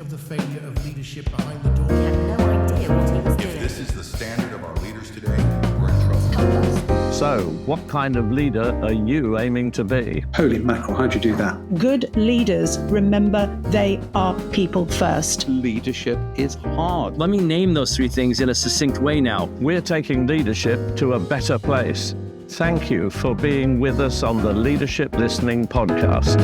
of the failure of leadership behind the door. He had no idea what he was doing. If this is the standard of our leaders today, we're in trouble. So, what kind of leader are you aiming to be? Holy mackerel, how'd you do that? Good leaders remember they are people first. Leadership is hard. Let me name those three things in a succinct way now. We're taking leadership to a better place. Thank you for being with us on the Leadership Listening podcast.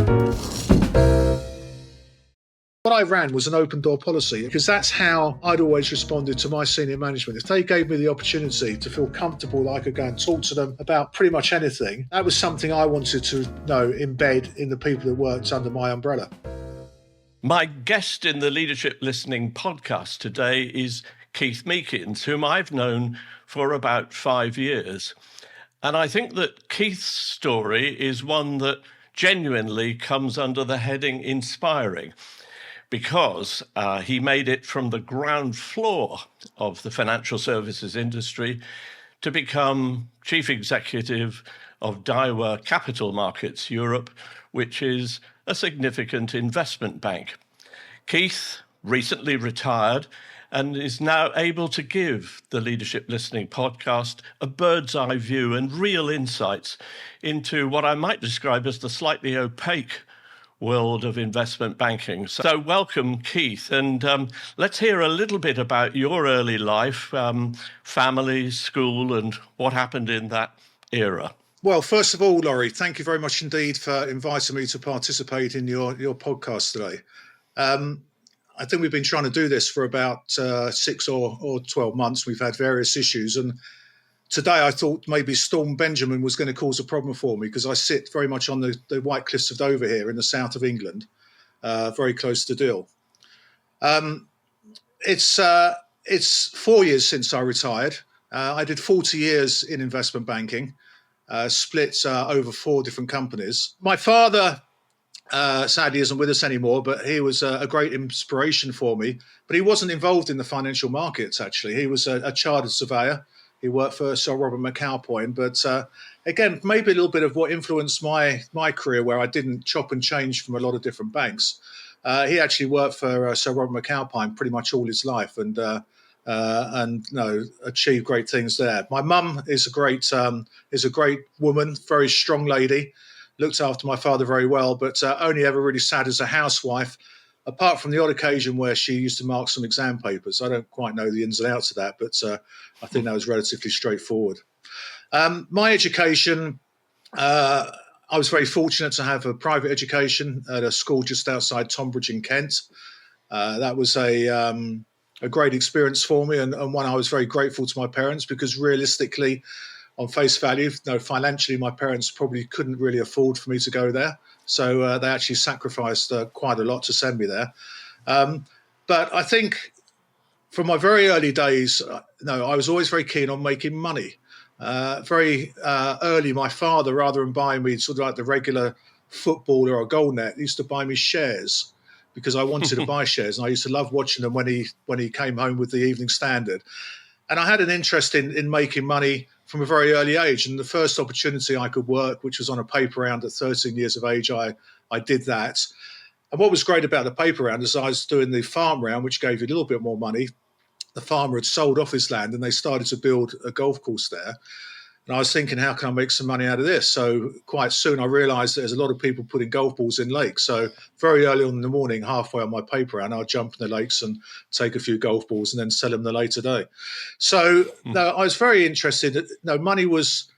What I ran was an open door policy because that's how I'd always responded to my senior management. If they gave me the opportunity to feel comfortable that I could go and talk to them about pretty much anything, that was something I wanted to embed in the people that worked under my umbrella. My guest in the Leadership Listening podcast today is Keith Meekins, whom I've known for about 5 years. And I think that Keith's story is one that genuinely comes under the heading inspiring, because he made it from the ground floor of the financial services industry to become chief executive of Daiwa Capital Markets Europe, which is a significant investment bank. Keith recently retired and is now able to give the Leadership Listening podcast a bird's eye view and real insights into what I might describe as the slightly opaque world of investment banking. So welcome, Keith, and let's hear a little bit about your early life, family, school, and what happened in that era. Well, first of all, Lawrie, thank you very much indeed for inviting me to participate in your podcast today. I think we've been trying to do this for about 6 or 12 months. We've had various issues, and today I thought maybe Storm Benjamin was going to cause a problem for me because I sit very much on the White Cliffs of Dover here in the south of England, very close to Deal. It's 4 years since I retired. I did 40 years in investment banking, split over 4 different companies. My father sadly isn't with us anymore, but he was a great inspiration for me. But he wasn't involved in the financial markets, actually. He was a chartered surveyor. He worked for Sir Robert McAlpine. But again, maybe a little bit of what influenced my career, where I didn't chop and change from a lot of different banks. He actually worked for Sir Robert McAlpine pretty much all his life and achieved great things there. My mum is a great woman, very strong lady. Looked after my father very well, but only ever really sat as a housewife, apart from the odd occasion where she used to mark some exam papers. I don't quite know the ins and outs of that, but I think that was relatively straightforward. My education, I was very fortunate to have a private education at a school just outside Tonbridge in Kent. That was a great experience for me, and one I was very grateful to my parents, because realistically, on face value, financially, my parents probably couldn't really afford for me to go there. So they actually sacrificed quite a lot to send me there. But I think from my very early days, I was always very keen on making money. Very early, my father, rather than buying me sort of like the regular football or a goal net, used to buy me shares because I wanted to buy shares. And I used to love watching them when he came home with the Evening Standard. And I had an interest in making money from a very early age. And the first opportunity I could work, which was on a paper round at 13 years of age, I did that. And what was great about the paper round is I was doing the farm round, which gave you a little bit more money. The farmer had sold off his land and they started to build a golf course there. And I was thinking, how can I make some money out of this? So quite soon I realised that there's a lot of people putting golf balls in lakes. So very early on in the morning, halfway on my paper round, I'd jump in the lakes and take a few golf balls and then sell them the later day. So I was very interested. Money was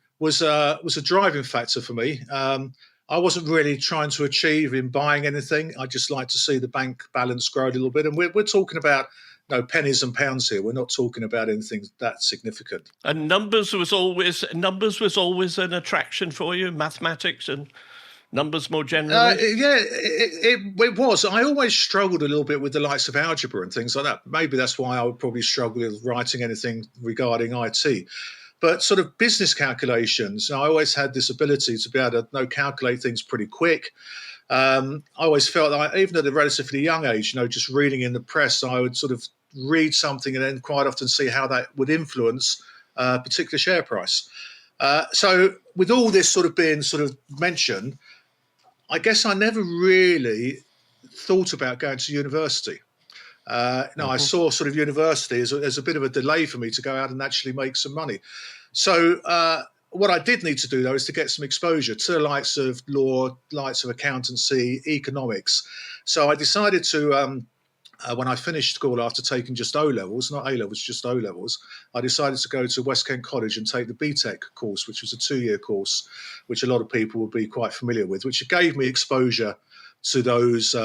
a driving factor for me. I wasn't really trying to achieve in buying anything. I just like to see the bank balance grow a little bit. And we're talking about pennies and pounds here. We're not talking about anything that significant. And numbers was always an attraction for you, mathematics and numbers more generally? It was. I always struggled a little bit with the likes of algebra and things like that. Maybe that's why I would probably struggle with writing anything regarding IT. But sort of business calculations, I always had this ability to be able to calculate things pretty quick. I always felt that even at a relatively young age, just reading in the press, I would sort of read something and then quite often see how that would influence a particular share price. So with all this sort of being sort of mentioned, I guess I never really thought about going to university. I saw sort of university as a bit of a delay for me to go out and actually make some money. So what I did need to do, though, is to get some exposure to the likes of law, likes of accountancy, economics. So I decided to, when I finished school after taking just O-levels, not A-levels, just O-levels, I decided to go to West Kent College and take the BTEC course, which was a 2-year course, which a lot of people would be quite familiar with, which gave me exposure to those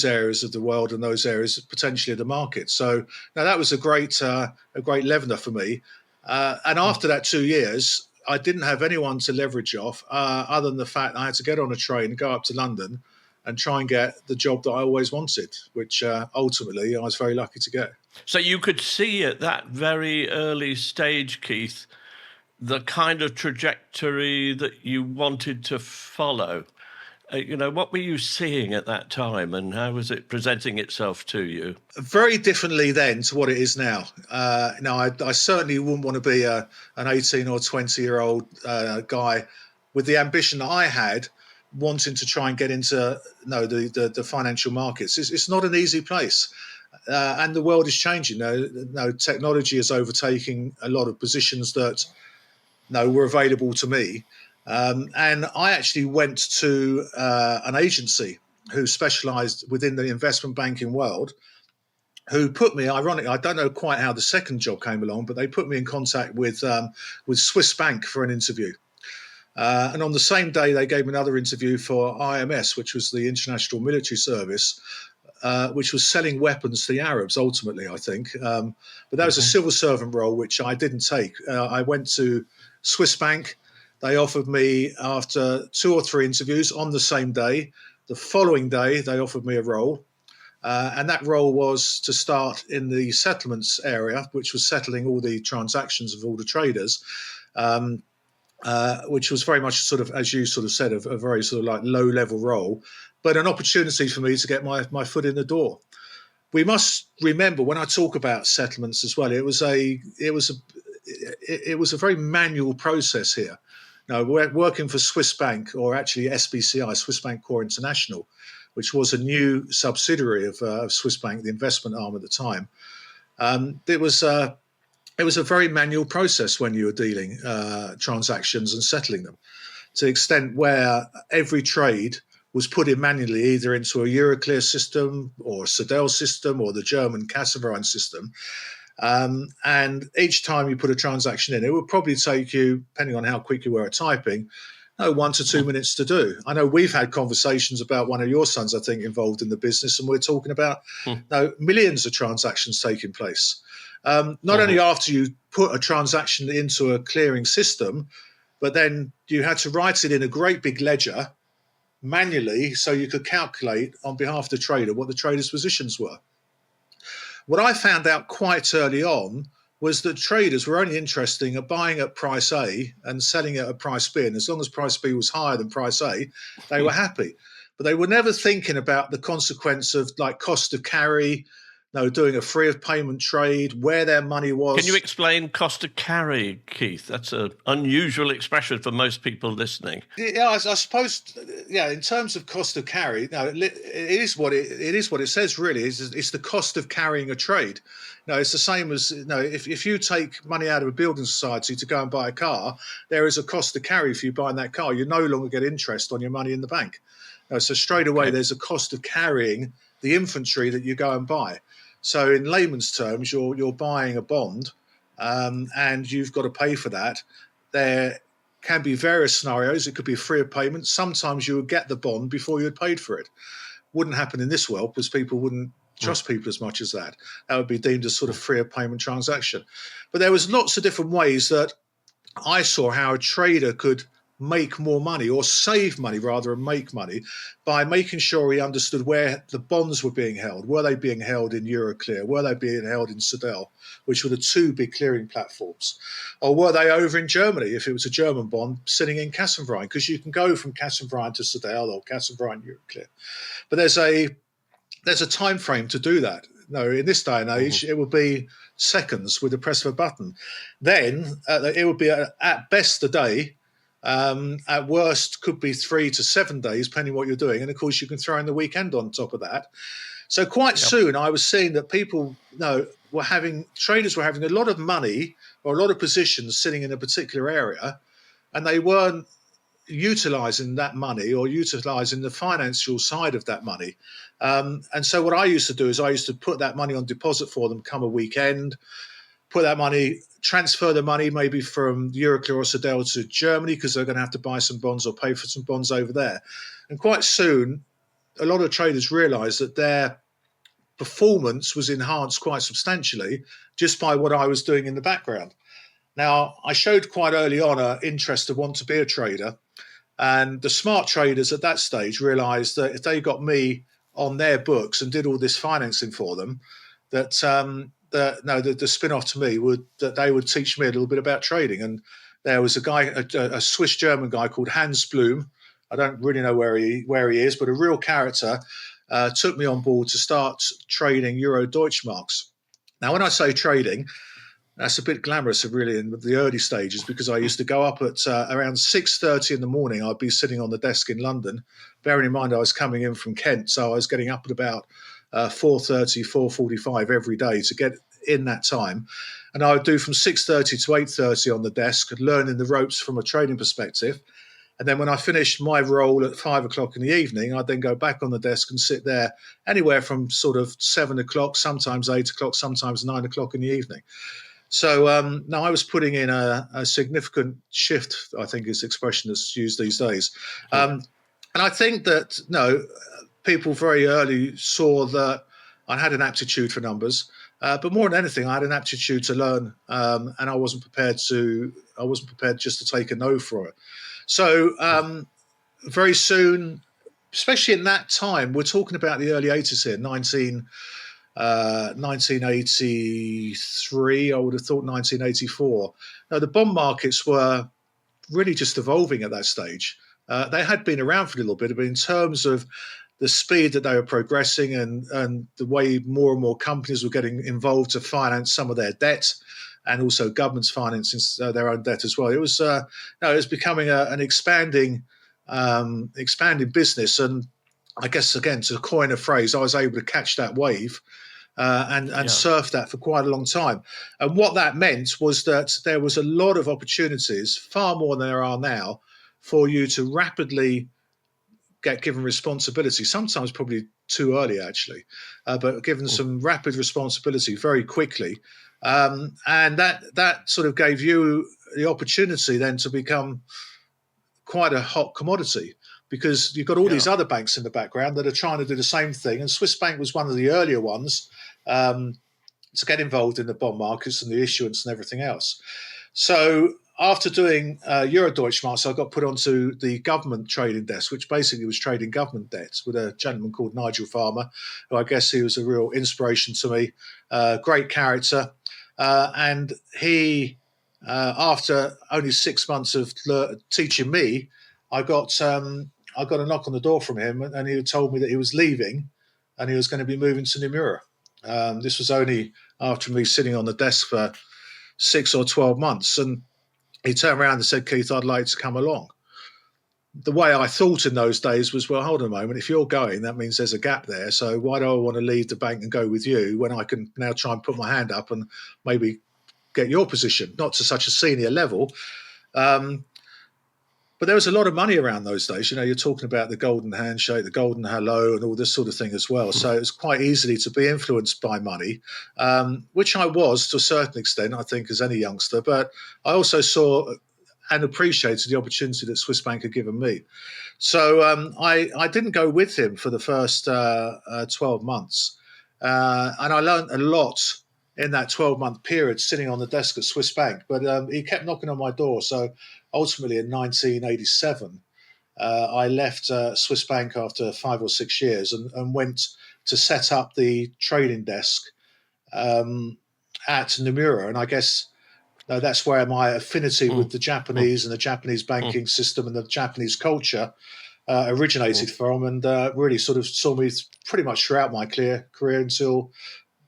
areas of the world and those areas potentially of the market. So now that was a great leveler for me. And after that 2 years, I didn't have anyone to leverage off other than the fact I had to get on a train and go up to London and try and get the job that I always wanted, which ultimately I was very lucky to get. So you could see at that very early stage, Keith, the kind of trajectory that you wanted to follow. What were you seeing at that time, and how was it presenting itself to you? Very differently then to what it is now. I certainly wouldn't want to be an 18 or 20-year-old guy with the ambition that I had, wanting to try and get into the financial markets. It's not an easy place. And the world is changing. Technology is overtaking a lot of positions that were available to me. And I actually went to an agency who specialised within the investment banking world, who put me, ironically, I don't know quite how the second job came along, but they put me in contact with Swiss Bank for an interview. And on the same day, they gave me another interview for IMS, which was the International Military Service, which was selling weapons to the Arabs, ultimately, I think. But that was a civil servant role, which I didn't take. I went to Swiss Bank. They offered me, after 2 or 3 interviews on the same day, the following day, they offered me a role. And that role was to start in the settlements area, which was settling all the transactions of all the traders, which was very much sort of, as you sort of said, a very sort of like low-level role, but an opportunity for me to get my foot in the door. We must remember, when I talk about settlements as well, it was a very manual process here. Now, we're working for Swiss Bank, or actually SBCI, Swiss Bank Core International, which was a new subsidiary of Swiss Bank, the investment arm at the time. It was a very manual process when you were dealing transactions and settling them, to the extent where every trade was put in manually, either into a Euroclear system or a Sedel system or the German Kasserverein system. And each time you put a transaction in, it would probably take you, depending on how quick you were at typing, 1 to 2 minutes to do. I know we've had conversations about one of your sons, I think, involved in the business, and we're talking about millions of transactions taking place. Not only after you put a transaction into a clearing system, but then you had to write it in a great big ledger manually so you could calculate on behalf of the trader what the trader's positions were. What I found out quite early on was that traders were only interested in buying at price A and selling it at price B. And as long as price B was higher than price A, they were happy. But they were never thinking about the consequence of like cost of carry, doing a free of payment trade, where their money was. Can you explain cost of carry, Keith? That's an unusual expression for most people listening. Yeah, I suppose. Yeah, in terms of cost of carry, it is what it says. Really, it's the cost of carrying a trade. It's the same as if you take money out of a building society to go and buy a car, there is a cost to carry for you buying that car. You no longer get interest on your money in the bank. So straight away, there's a cost of carrying the inventory that you go and buy. So in layman's terms, you're buying a bond, and you've got to pay for that. There can be various scenarios. It could be free of payment. Sometimes you would get the bond before you had paid for it. Wouldn't happen in this world because people wouldn't trust people as much as that. That would be deemed as sort of free of payment transaction. But there was lots of different ways that I saw how a trader could make more money, or save money rather, and make money by making sure he understood where the bonds were being held. Were they being held in Euroclear? Were they being held in Sedel, which were the 2 big clearing platforms? Or were they over in Germany, if it was a German bond, sitting in Kasserverein? Because you can go from Kasserverein to Sedel or Kasserverein Euroclear. But there's a time frame to do that. In this day and age, it would be seconds with the press of a button. Then it would be at best a day. At worst, could be 3 to 7 days, depending on what you're doing. And of course, you can throw in the weekend on top of that. So quite soon, I was seeing that people, traders were having a lot of money or a lot of positions sitting in a particular area, and they weren't utilizing that money or utilizing the financial side of that money. And so what I used to do is I used to put that money on deposit for them come a weekend, put that money, transfer the money maybe from Euroclear or Sodell to Germany because they're going to have to buy some bonds or pay for some bonds over there. And quite soon, a lot of traders realized that their performance was enhanced quite substantially just by what I was doing in the background. Now, I showed quite early on an interest to want to be a trader. And the smart traders at that stage realized that if they got me on their books and did all this financing for them, that the spin-off to me that they would teach me a little bit about trading. And there was a guy, a Swiss German guy called Hans Blum. I don't really know where he is, but a real character, took me on board to start trading Euro Deutschmarks. Now, when I say trading, that's a bit glamorous, really, in the early stages, because I used to go up at around 6:30 in the morning. I'd be sitting on the desk in London, bearing in mind I was coming in from Kent, so I was getting up at about 4:30, 4:45 every day to get in that time. And I would do from 6:30 to 8:30 on the desk, learning the ropes from a trading perspective. And then when I finished my role at 5 o'clock in the evening, I'd then go back on the desk and sit there anywhere from sort of 7 o'clock, sometimes 8 o'clock, sometimes 9 o'clock in the evening. So now I was putting in a significant shift, I think is the expression that's used these days. And I think that, people very early saw that I had an aptitude for numbers, but more than anything, I had an aptitude to learn, and I wasn't prepared just to take a no for it. So very soon, especially in that time, we're talking about the early 80s here, 1983, I would have thought 1984. Now, the bond markets were really just evolving at that stage. They had been around for a little bit, but in terms of the speed that they were progressing and the way more and more companies were getting involved to finance some of their debt, and also governments financing their own debt as well, it was becoming an expanding business. And I guess, again, to coin a phrase, I was able to catch that wave and surf that for quite a long time. And what that meant was that there was a lot of opportunities, far more than there are now, for you to rapidly get given responsibility, sometimes probably too early, actually, but given some rapid responsibility very quickly. And that sort of gave you the opportunity then to become quite a hot commodity, because you've got all these other banks in the background that are trying to do the same thing. And Swiss Bank was one of the earlier ones to get involved in the bond markets and the issuance and everything else. So after doing Euro Deutschmarks, I got put onto the government trading desk, which basically was trading government debt, with a gentleman called Nigel Farmer, who I guess he was a real inspiration to me. Great character. And he, after only 6 months of teaching me, I got a knock on the door from him, and he told me that he was leaving and he was going to be moving to Nomura. This was only after me sitting on the desk for 6 or 12 months. And he turned around and said, "Keith, I'd like to come along." The way I thought in those days was, well, hold on a moment. If you're going, that means there's a gap there. So why do I want to leave the bank and go with you when I can now try and put my hand up and maybe get your position, not to such a senior level. But there was a lot of money around those days. You're talking about the golden handshake, the golden hello, and all this sort of thing as well. So it was quite easily to be influenced by money, which I was to a certain extent, I think, as any youngster. But I also saw and appreciated the opportunity that Swiss Bank had given me. So I didn't go with him for the first 12 months. And I learned a lot in that 12-month period sitting on the desk at Swiss Bank. But he kept knocking on my door. So ultimately in 1987, I left Swiss Bank after 5 or 6 years and went to set up the trading desk at Nomura. And I guess that's where my affinity with the Japanese and the Japanese banking system and the Japanese culture originated from, and really sort of saw me pretty much throughout my career until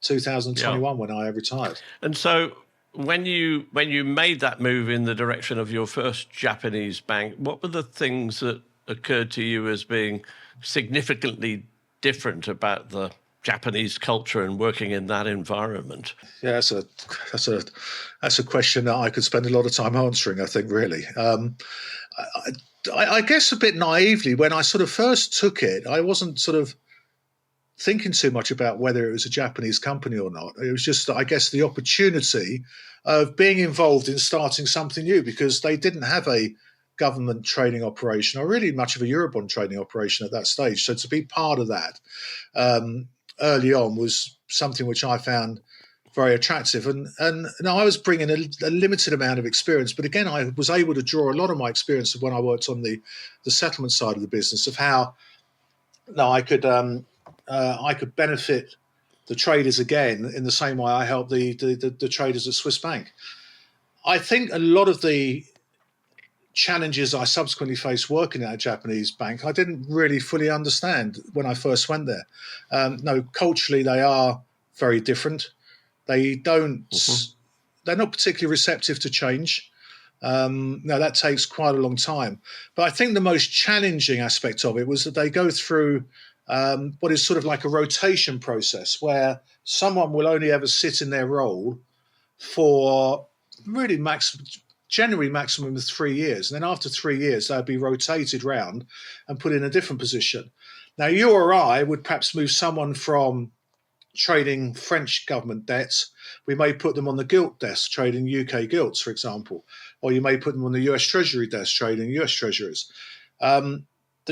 2021 when I retired. And so when you made that move in the direction of your first Japanese bank, what were the things that occurred to you as being significantly different about the Japanese culture and working in that environment? Yeah, that's a question that I could spend a lot of time answering, I think, really. I guess a bit naively, when I sort of first took it, I wasn't sort of thinking too much about whether it was a Japanese company or not. It was just, I guess, the opportunity of being involved in starting something new, because they didn't have a government trading operation or really much of a Eurobond trading operation at that stage. So to be part of that early on was something which I found very attractive. And I was bringing a limited amount of experience, but again, I was able to draw a lot of my experience of when I worked on the settlement side of the business, of how I could benefit the traders again in the same way I helped the traders at Swiss Bank. I think a lot of the challenges I subsequently faced working at a Japanese bank, I didn't really fully understand when I first went there. No, culturally they are very different. They don't. They're not particularly receptive to change. Now that takes quite a long time. But I think the most challenging aspect of it was that they go through what is sort of like a rotation process, where someone will only ever sit in their role for really generally maximum of 3 years. And then after 3 years, they'll be rotated round and put in a different position. Now, you or I would perhaps move someone from trading French government debts. We may put them on the gilt desk, trading UK gilts, for example. Or you may put them on the US Treasury desk, trading US Treasuries. The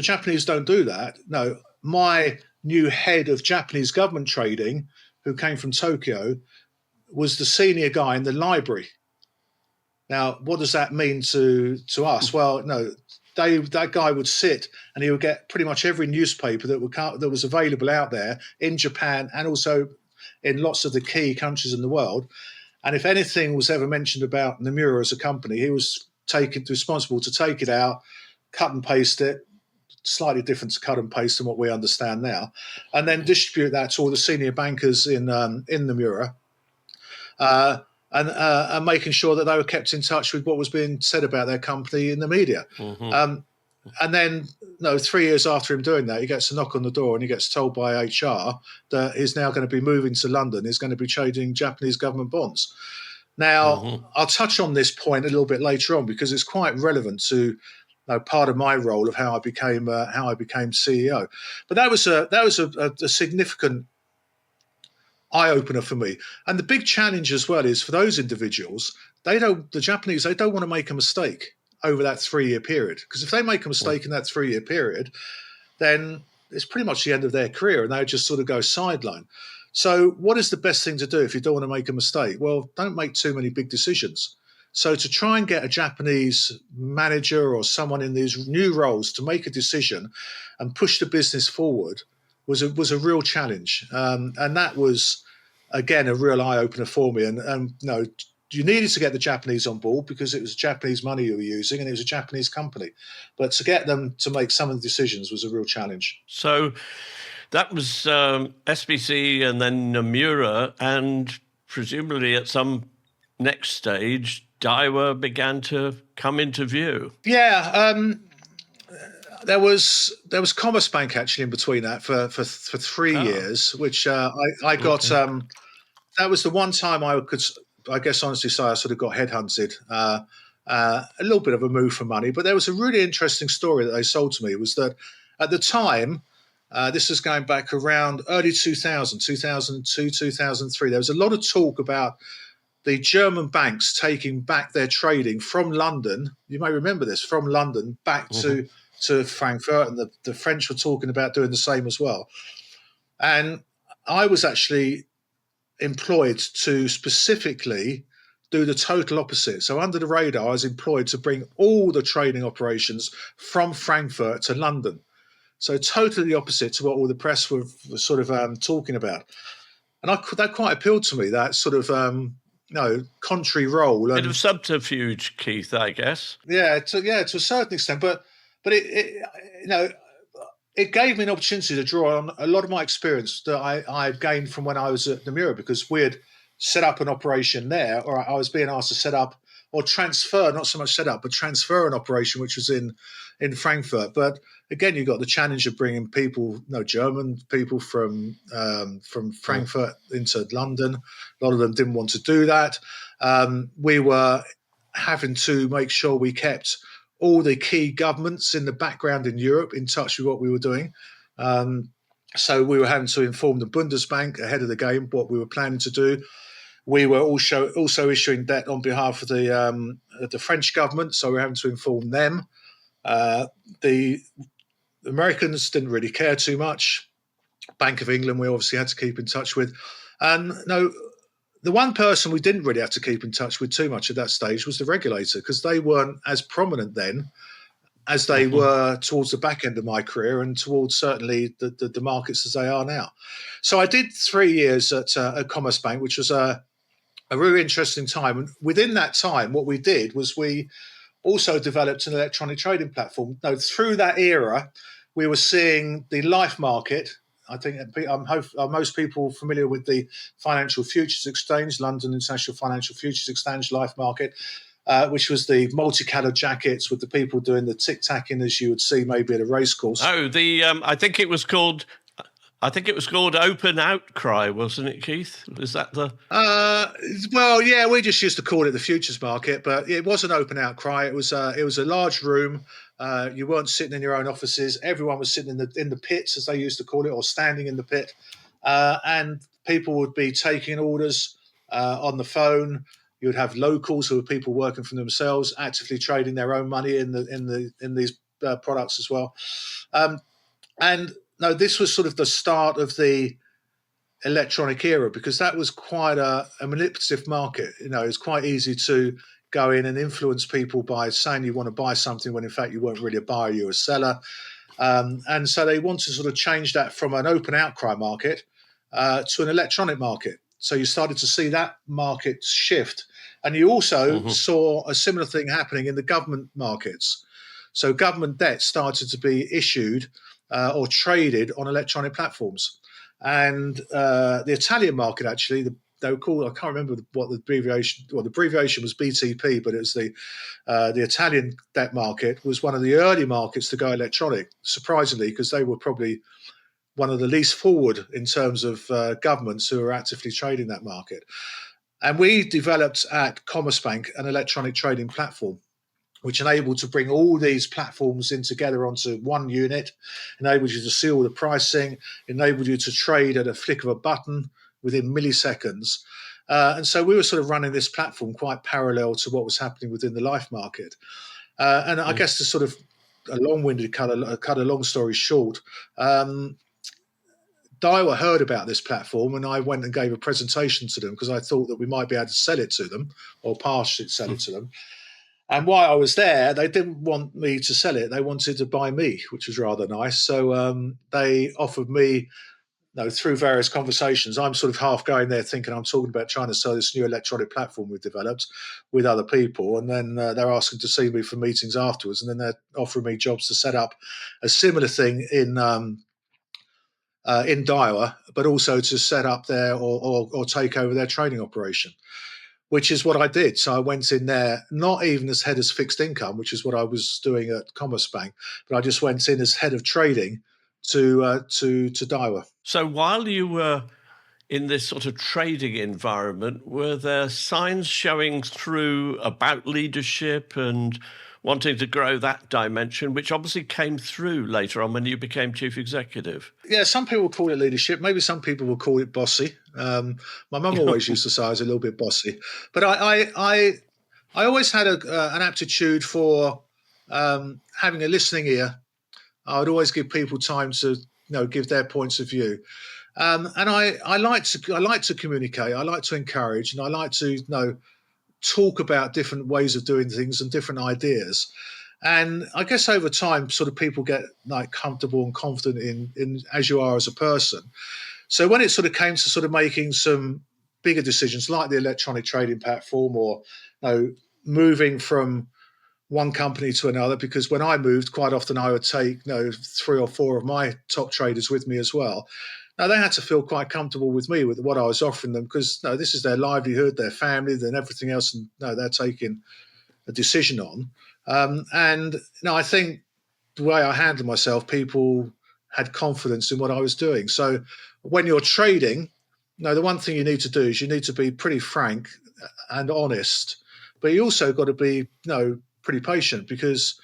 Japanese don't do that. No, my new head of Japanese government trading, who came from Tokyo, was the senior guy in the library. Now, what does that mean to us? Well, no, that guy would sit and he would get pretty much every newspaper that was available out there in Japan and also in lots of the key countries in the world. And if anything was ever mentioned about Nomura as a company, he was responsible to take it out, cut and paste it, slightly different to cut and paste than what we understand now, and then distribute that to all the senior bankers in Nomura. And making sure that they were kept in touch with what was being said about their company in the media. And then, 3 years after him doing that, he gets a knock on the door and he gets told by HR that he's now going to be moving to London. He's going to be trading Japanese government bonds. Now, I'll touch on this point a little bit later on because it's quite relevant to part of my role of how I became CEO. But that was a significant eye opener for me. And the big challenge as well is for those individuals, the Japanese don't want to make a mistake over that 3 year period, because if they make a mistake in that 3 year period, then it's pretty much the end of their career and they just sort of go sideline. So what is the best thing to do if you don't want to make a mistake? Well, don't make too many big decisions. So to try and get a Japanese manager or someone in these new roles to make a decision and push the business forward was a real challenge. And that was, again, a real eye-opener for me. And you needed to get the Japanese on board because it was Japanese money you were using and it was a Japanese company. But to get them to make some of the decisions was a real challenge. So that was SBC and then Nomura, and presumably at some next stage, Daiwa began to come into view. Yeah, there was Commerzbank actually in between that for 3 years, which I got. That was the one time I could, I guess, honestly say I sort of got headhunted. A little bit of a move for money, but there was a really interesting story that they sold to me. It was that at the time, this is going back around early 2000, 2002, 2003. There was a lot of talk about the German banks taking back their trading from London. You may remember this, from London back to Frankfurt, and the French were talking about doing the same as well. And I was actually employed to specifically do the total opposite. So under the radar, I was employed to bring all the trading operations from Frankfurt to London. So totally opposite to what all the press were sort of talking about. And that quite appealed to me, that sort of contrary role. Bit of subterfuge, Keith, I guess. Yeah, to a certain extent, but it gave me an opportunity to draw on a lot of my experience that I gained from when I was at Nomura, because we had set up an operation there, or I was being asked to set up or transfer, not so much set up, but transfer an operation which was in Frankfurt. But again, you got the challenge of bringing people, German people from Frankfurt into London. A lot of them didn't want to do that. We were having to make sure we kept all the key governments in the background in Europe in touch with what we were doing. So we were having to inform the Bundesbank ahead of the game what we were planning to do. We were also issuing debt on behalf of the French government, so we were having to inform them. The Americans didn't really care too much. Bank of England, we obviously had to keep in touch with. And the one person we didn't really have to keep in touch with too much at that stage was the regulator, because they weren't as prominent then as they were towards the back end of my career and towards certainly the markets as they are now. So I did 3 years at Commerzbank, which was a really interesting time. And within that time, what we did was we also developed an electronic trading platform. Now, through that era, we were seeing the life market. I think are most people familiar with the Financial Futures Exchange, London International Financial Futures Exchange life market, which was the multicolored jackets with the people doing the tic-tacking as you would see maybe at a race course. Oh, I think it was called Open Outcry, wasn't it, Keith? Was that the? Well, yeah, we just used to call it the futures market, but it was an open outcry. It was a large room. You weren't sitting in your own offices. Everyone was sitting in the pits, as they used to call it, or standing in the pit, and people would be taking orders on the phone. You would have locals who were people working for themselves, actively trading their own money in these products as well. And no, this was sort of the start of the electronic era, because that was quite a manipulative market. It's quite easy to go in and influence people by saying you want to buy something when in fact you weren't really a buyer, you were a seller. And so they want to sort of change that from an open outcry market to an electronic market. So you started to see that market shift. And you also saw a similar thing happening in the government markets. So government debt started to be issued or traded on electronic platforms. And the Italian market, actually, they were called, I can't remember what the abbreviation, well, the abbreviation was BTP, but it was the Italian debt market was one of the early markets to go electronic, surprisingly, because they were probably one of the least forward in terms of governments who are actively trading that market. And we developed at Commerzbank an electronic trading platform, which enabled to bring all these platforms in together onto one unit, enabled you to see all the pricing, enabled you to trade at a flick of a button within milliseconds. And so we were sort of running this platform quite parallel to what was happening within the life market. And I guess to sort of a long-winded cut a long story short, Daiwa heard about this platform, and I went and gave a presentation to them because I thought that we might be able to sell it to them or partially sell it to them. And while I was there, they didn't want me to sell it. They wanted to buy me, which was rather nice. So they offered me, through various conversations, I'm sort of half going there thinking I'm talking about trying to sell this new electronic platform we've developed with other people. And then they're asking to see me for meetings afterwards. And then they're offering me jobs to set up a similar thing in Daiwa, but also to set up there or take over their trading operation, which is what I did. So I went in there, not even as head of fixed income, which is what I was doing at Commerzbank, but I just went in as head of trading to Daiwa. So while you were in this sort of trading environment, were there signs showing through about leadership and wanting to grow that dimension, which obviously came through later on when you became chief executive? Yeah, some people call it leadership. Maybe some people will call it bossy. My mum always used to say I was a little bit bossy. But I always had an aptitude for having a listening ear. I would always give people time to give their points of view. And I like to communicate. I like to encourage, and I like to talk about different ways of doing things and different ideas. And I guess over time, sort of people get comfortable and confident in as you are as a person. So when it sort of came to sort of making some bigger decisions like the electronic trading platform or moving from one company to another, because when I moved, quite often I would take 3 or 4 of my top traders with me as well. Now, they had to feel quite comfortable with me, with what I was offering them, because this is their livelihood, their family, and everything else, and they're taking a decision on. And I think the way I handled myself, people had confidence in what I was doing. So when you're trading, the one thing you need to do is you need to be pretty frank and honest, but you also got to be, pretty patient, because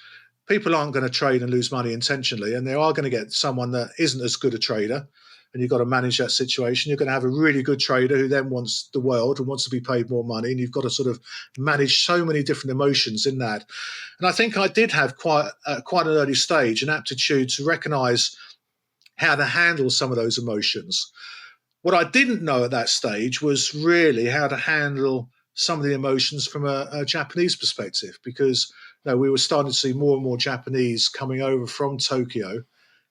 people aren't going to trade and lose money intentionally, and they are going to get someone that isn't as good a trader, and you've got to manage that situation. You're going to have a really good trader who then wants the world and wants to be paid more money, and you've got to sort of manage so many different emotions in that. And I think I did have quite an early stage an aptitude to recognise how to handle some of those emotions. What I didn't know at that stage was really how to handle some of the emotions from a Japanese perspective, because we were starting to see more and more Japanese coming over from Tokyo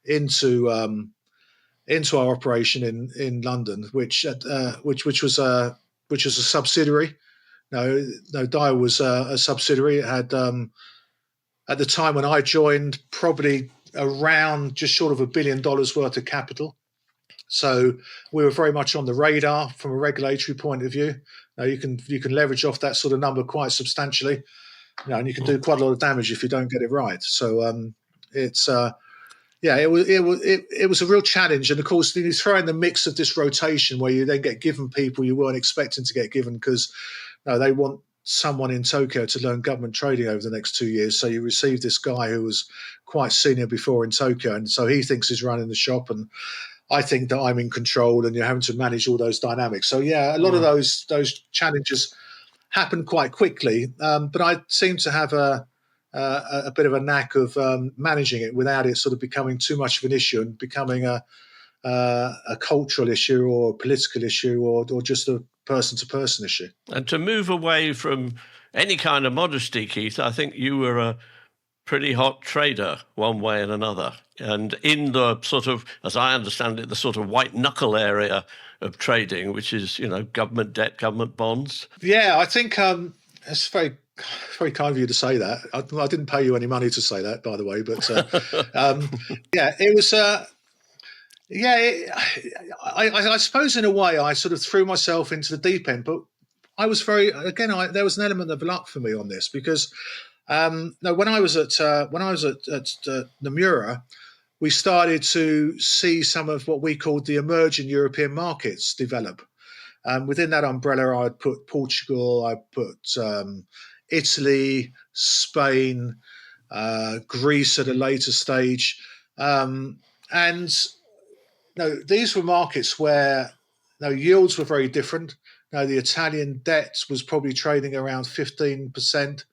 into our operation in London, which was a subsidiary. No, Daiwa was a subsidiary. It had at the time when I joined probably around just short of $1 billion worth of capital. So we were very much on the radar from a regulatory point of view. You can leverage off that sort of number quite substantially, and you can do quite a lot of damage if you don't get it right. So it was a real challenge. And of course, you throw in the mix of this rotation where you then get given people you weren't expecting to get given, because they want someone in Tokyo to learn government trading over the next 2 years. So you receive this guy who was quite senior before in Tokyo, and so he thinks he's running the shop, and I think that I'm in control, and you're having to manage all those dynamics. So a lot of those challenges happen quite quickly, but I seem to have a bit of a knack of managing it without it sort of becoming too much of an issue and becoming a cultural issue or a political issue or just a person-to-person issue. And to move away from any kind of modesty, Keith, I think you were a pretty hot trader one way and another. And in the sort of, as I understand it, the sort of white knuckle area of trading, which is, government debt, government bonds. Yeah, I think it's very, very kind of you to say that. I didn't pay you any money to say that, by the way. But it was. I suppose in a way I sort of threw myself into the deep end, but I was there was an element of luck for me on this, because when I was at Nomura, we started to see some of what we called the emerging European markets develop. Within that umbrella, I'd put Portugal, I'd put Italy, Spain, Greece at a later stage, and these were markets where yields were very different. The Italian debt was probably trading around 15%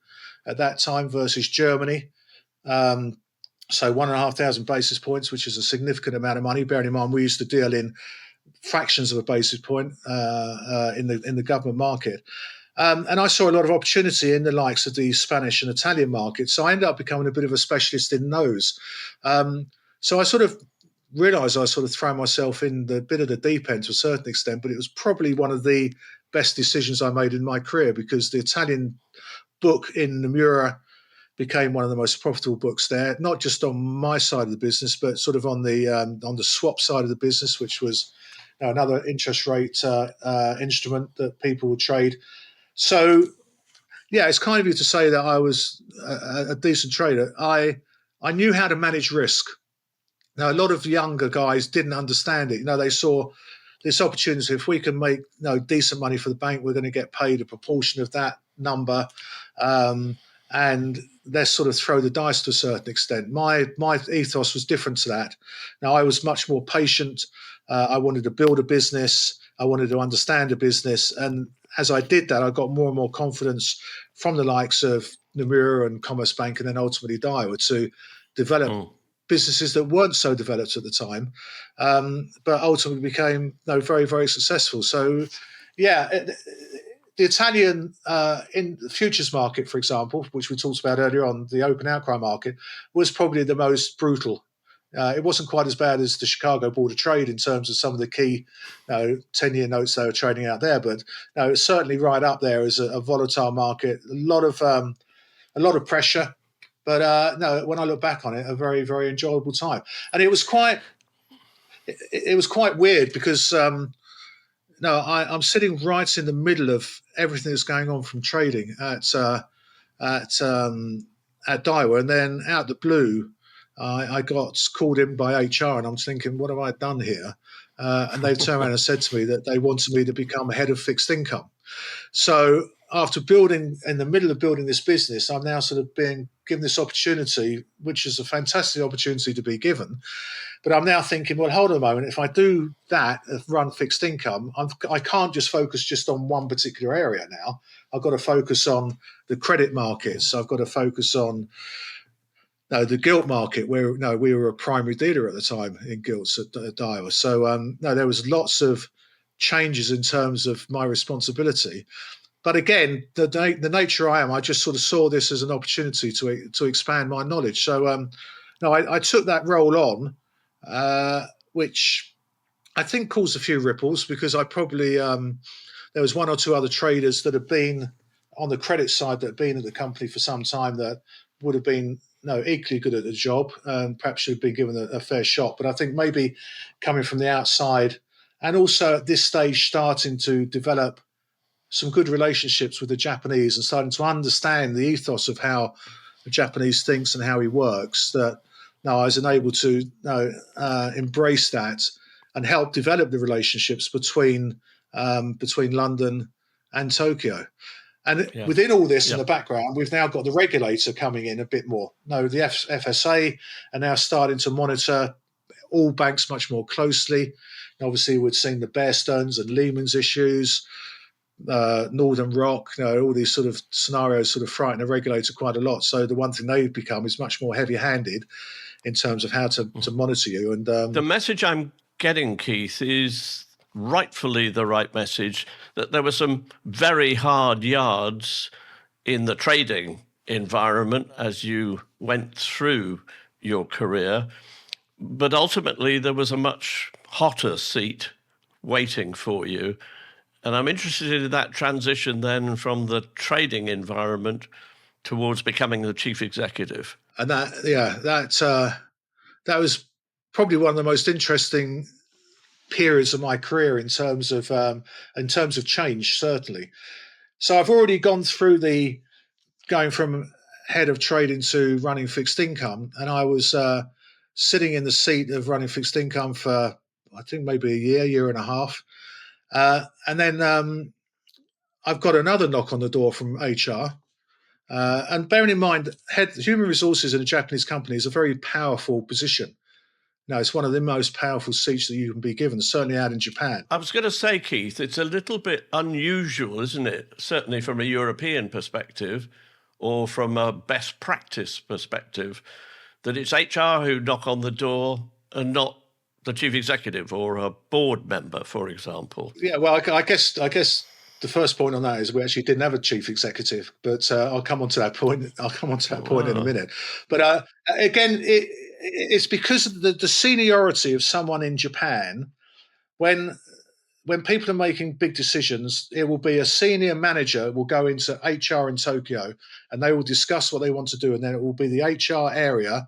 at that time versus Germany. So 1,500 basis points, which is a significant amount of money. Bearing in mind, we used to deal in fractions of a basis point in the government market. And I saw a lot of opportunity in the likes of the Spanish and Italian markets. So I ended up becoming a bit of a specialist in those. So I sort of realised I sort of thrown myself in the bit of the deep end to a certain extent, but it was probably one of the best decisions I made in my career, because the Italian book in Nomura became one of the most profitable books there, not just on my side of the business, but sort of on the swap side of the business, which was another interest rate instrument that people would trade. So, it's kind of you to say that I was a decent trader. I knew how to manage risk. Now, a lot of younger guys didn't understand it. They saw this opportunity. If we can make decent money for the bank, we're going to get paid a proportion of that number. And let's sort of throw the dice to a certain extent. My ethos was different to that. Now, I was much more patient. I wanted to build a business. I wanted to understand a business. And as I did that, I got more and more confidence from the likes of Nomura and Commerzbank, and then ultimately Daiwa, to develop businesses that weren't so developed at the time, but ultimately became very, very successful. So, the Italian in the futures market, for example, which we talked about earlier on, the open outcry market, was probably the most brutal. It wasn't quite as bad as the Chicago Board of Trade in terms of some of the key 10-year notes they were trading out there, but it's certainly right up there as a volatile market. A lot of pressure, but when I look back on it, a very, very enjoyable time. And it was quite it was quite weird because I'm sitting right in the middle of everything that's going on from trading at Daiwa, and then out the blue, I got called in by HR, and I'm thinking, what have I done here? And they turned around and said to me that they wanted me to become head of fixed income. So after building, in the middle of building this business, I'm now sort of being given this opportunity, which is a fantastic opportunity to be given. But I'm now thinking, well, hold on a moment. If I do that, run fixed income, I can't just focus just on one particular area now. I've got to focus on the credit markets. I've got to focus on the gilt market, where we were a primary dealer at the time in gilts at Daiwa. So there was lots of changes in terms of my responsibility. But again, the nature I am, I just sort of saw this as an opportunity to expand my knowledge. So I took that role on, which I think caused a few ripples, because I probably there was one or two other traders that had been on the credit side that had been at the company for some time that would have been equally good at the job, and perhaps should have been given a fair shot. But I think maybe coming from the outside, and also at this stage starting to develop some good relationships with the Japanese and starting to understand the ethos of how the Japanese thinks and how he works, that now I was enabled to embrace that and help develop the relationships between London and Tokyo. And within all this, in the background, we've now got the regulator coming in a bit more. The FSA are now starting to monitor all banks much more closely. And obviously, we've seen the Bear Stearns and Lehman's issues, Northern Rock, all these sort of scenarios sort of frighten the regulator quite a lot. So the one thing they've become is much more heavy-handed in terms of how to monitor you. And the message I'm getting, Keith, is rightfully the right message, that there were some very hard yards in the trading environment as you went through your career, but ultimately there was a much hotter seat waiting for you. And I'm interested in that transition then from the trading environment towards becoming the chief executive. And that was probably one of the most interesting periods of my career in terms of change, certainly. So I've already gone through going from head of trading to running fixed income, and I was sitting in the seat of running fixed income for I think maybe a year and a half. And then I've got another knock on the door from HR. And bearing in mind, human resources in a Japanese company is a very powerful position. It's one of the most powerful seats that you can be given, certainly out in Japan. I was going to say, Keith, it's a little bit unusual, isn't it? Certainly from a European perspective or from a best practice perspective, that it's HR who knock on the door and not the chief executive or a board member, for example. Yeah, well, I guess the first point on that is we actually didn't have a chief executive, but I'll come on to that point. In a minute. But again, it's because of the seniority of someone in Japan. When people are making big decisions, it will be a senior manager will go into HR in Tokyo, and they will discuss what they want to do, and then it will be the HR area,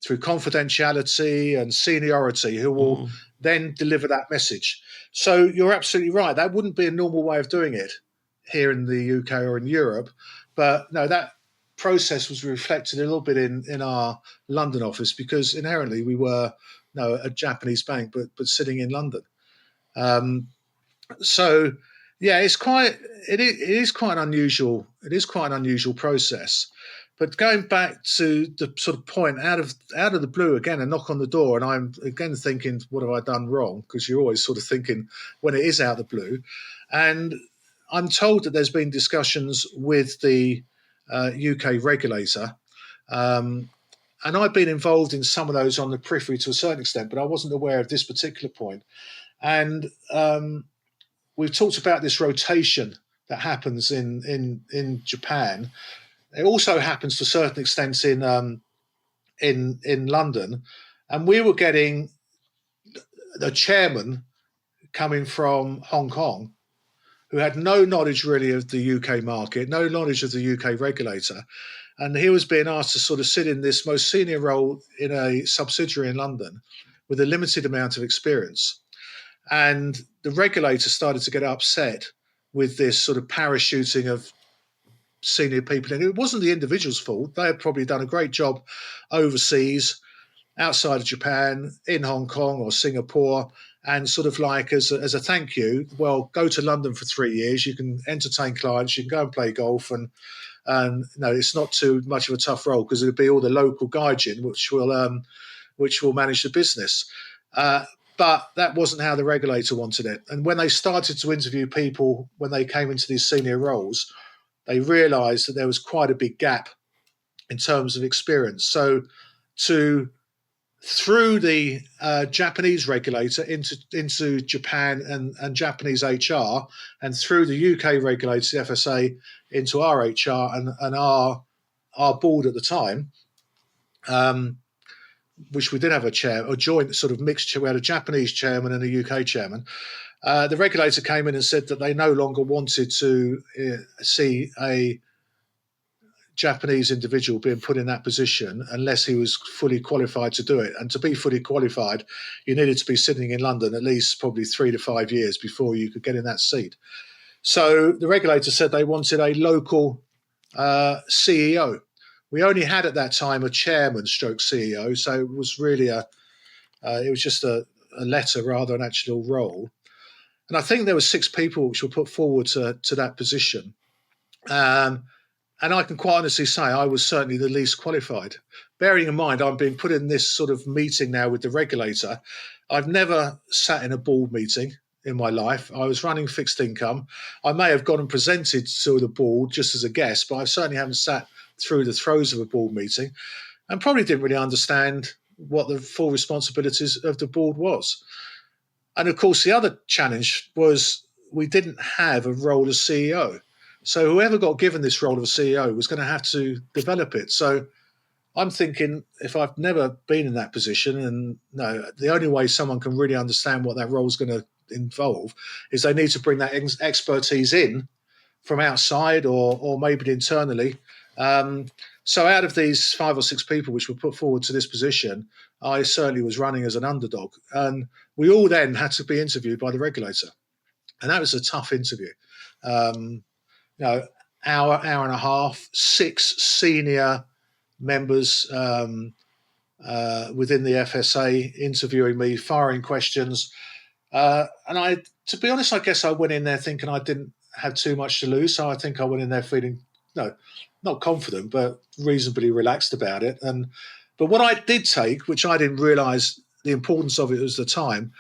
through confidentiality and seniority, who will then deliver that message. So you're absolutely right. That wouldn't be a normal way of doing it here in the UK or in Europe. But no, that process was reflected a little bit in our London office, because inherently we were a Japanese bank, but sitting in London. So yeah, it is quite an unusual. It is quite an unusual process. But going back to the sort of point, out of the blue again, a knock on the door, and I'm again thinking, what have I done wrong? Because you're always sort of thinking when it is out of the blue. And I'm told that there's been discussions with the UK regulator, and I've been involved in some of those on the periphery to a certain extent, but I wasn't aware of this particular point. And we've talked about this rotation that happens in Japan. It also happens to a certain extent in London, and we were getting the chairman coming from Hong Kong, who had no knowledge really of the UK market, no knowledge of the UK regulator, and he was being asked to sort of sit in this most senior role in a subsidiary in London, with a limited amount of experience. And the regulator started to get upset with this sort of parachuting of senior people. And it wasn't the individual's fault. They had probably done a great job overseas, outside of Japan, in Hong Kong or Singapore, and sort of like as a thank you, well, go to London for 3 years. You can entertain clients. You can go and play golf, and no, it's not too much of a tough role because it'll be all the local gaijin which will manage the business. But that wasn't how the regulator wanted it. And when they started to interview people when they came into these senior roles, they realised that there was quite a big gap in terms of experience. So through the Japanese regulator into Japan and Japanese HR, and through the UK regulator, the FSA, into our HR and our board at the time, which we did have a joint sort of mixture. We had a Japanese chairman and a UK chairman. The regulator came in and said that they no longer wanted to see a Japanese individual being put in that position unless he was fully qualified to do it. And to be fully qualified, you needed to be sitting in London at least probably 3 to 5 years before you could get in that seat. So the regulator said they wanted a local CEO. We only had at that time a chairman stroke CEO, so it was really it was just a letter rather than an actual role. And I think there were 6 people which were put forward to that position. And I can quite honestly say I was certainly the least qualified. Bearing in mind I'm being put in this sort of meeting now with the regulator. I've never sat in a board meeting in my life. I was running fixed income. I may have gone and presented to the board just as a guest, but I certainly haven't sat through the throes of a board meeting and probably didn't really understand what the full responsibilities of the board was. And of course, the other challenge was we didn't have a role as CEO. So whoever got given this role of CEO was going to have to develop it. So I'm thinking, if I've never been in that position, and no, the only way someone can really understand what that role is going to involve is they need to bring that expertise in from outside or maybe internally. So out of these 5 or 6 people which were put forward to this position, I certainly was running as an underdog. And we all then had to be interviewed by the regulator. And that was a tough interview. Hour and a half, 6 senior members within the FSA interviewing me, firing questions. And to be honest, I guess I went in there thinking I didn't have too much to lose. So I think I went in there feeling, not confident, but reasonably relaxed about it. But what I did take, which I didn't realise the importance of it at the time,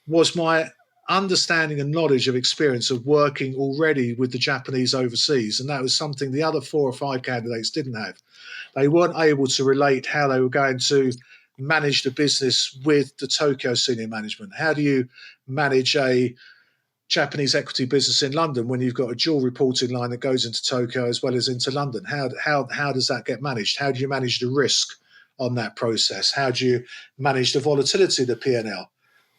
was my understanding and knowledge of experience of working already with the Japanese overseas. And that was something the other 4 or 5 candidates didn't have. They weren't able to relate how they were going to manage the business with the Tokyo senior management. How do you manage a Japanese equity business in London when you've got a dual reporting line that goes into Tokyo as well as into London? How does that get managed? How do you manage the risk on that process? How do you manage the volatility of the P&L?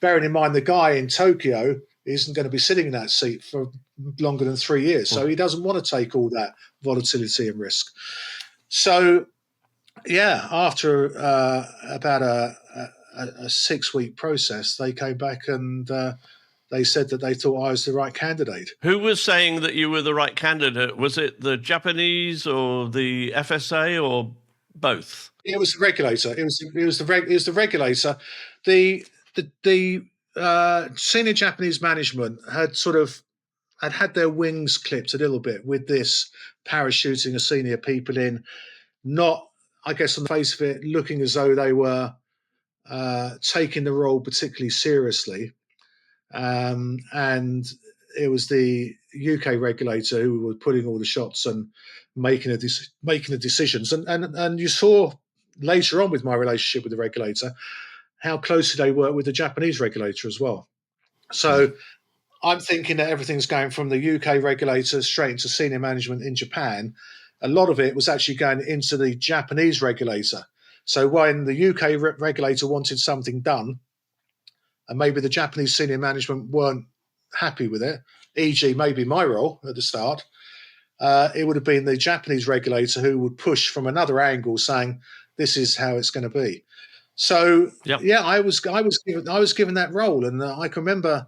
Bearing in mind the guy in Tokyo isn't going to be sitting in that seat for longer than 3 years, so he doesn't want to take all that volatility and risk. So, yeah, after about a 6-week process, they came back and they said that they thought I was the right candidate. Who was saying that you were the right candidate? Was it the Japanese or the FSA or both? It was the regulator. It was the regulator. The senior Japanese management had their wings clipped a little bit with this parachuting of senior people in, not, I guess, on the face of it, looking as though they were taking the role particularly seriously. And it was the UK regulator who were putting all the shots and making the decisions. And you saw later on with my relationship with the regulator how closely they work with the Japanese regulator as well. So I'm thinking that everything's going from the UK regulator straight into senior management in Japan. A lot of it was actually going into the Japanese regulator. So when the UK regulator wanted something done, and maybe the Japanese senior management weren't happy with it, e.g. maybe my role at the start, it would have been the Japanese regulator who would push from another angle saying, this is how it's going to be. So Yep. yeah, I was given that role, and I can remember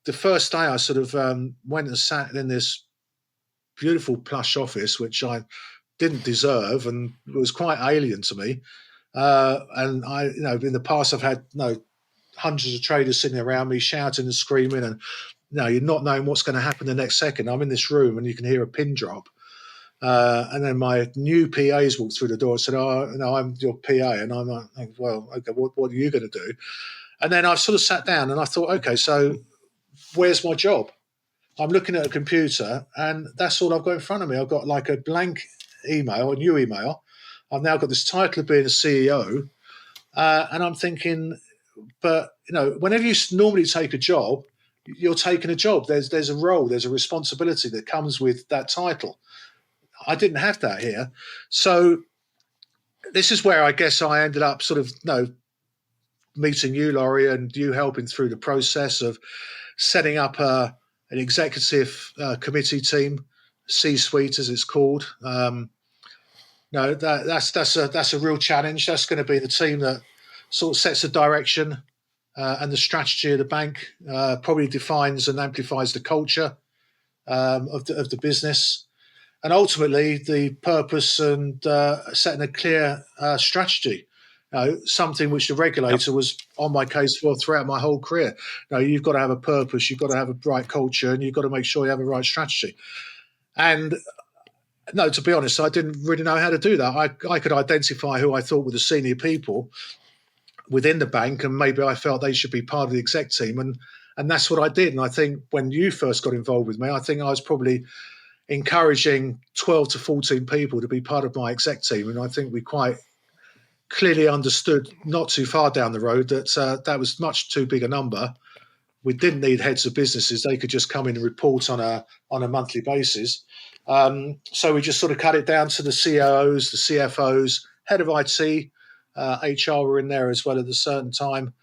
the first day I sort of went and sat in this beautiful plush office, which I didn't deserve and was quite alien to me. And I, in the past I've had hundreds of traders sitting around me shouting and screaming, and you're not knowing what's going to happen the next second. I'm in this room and you can hear a pin drop. And then my new PAs walked through the door and said, "Oh, no, I'm your PA." And I'm like, "Well, okay, what are you going to do?" And then I sort of sat down and I thought, okay, so where's my job? I'm looking at a computer and that's all I've got in front of me. I've got like a blank email, a new email. I've now got this title of being a CEO. And I'm thinking, but, whenever you normally take a job, you're taking a job. There's a role, there's a responsibility that comes with that title. I didn't have that here. So this is where I guess I ended up sort of, meeting you, Lawrie, and you helping through the process of setting up an executive committee team, C-suite as it's called. That's a real challenge. That's going to be the team that sort of sets the direction and the strategy of the bank, probably defines and amplifies the culture of the business, and ultimately the purpose and setting a clear strategy. Something which the regulator was on my case for throughout my whole career. You've got to have a purpose, you've got to have a right culture, and you've got to make sure you have a right strategy. And no, to be honest, I didn't really know how to do that. I could identify who I thought were the senior people within the bank, and maybe I felt they should be part of the exec team, and that's what I did. And I think when you first got involved with me, I think I was probably encouraging 12 to 14 people to be part of my exec team, and I think we quite clearly understood not too far down the road that that was much too big a number. We didn't need heads of businesses; they could just come in and report on a monthly basis. So we just sort of cut it down to the COOs, the CFOs, head of IT, HR were in there as well at a certain time,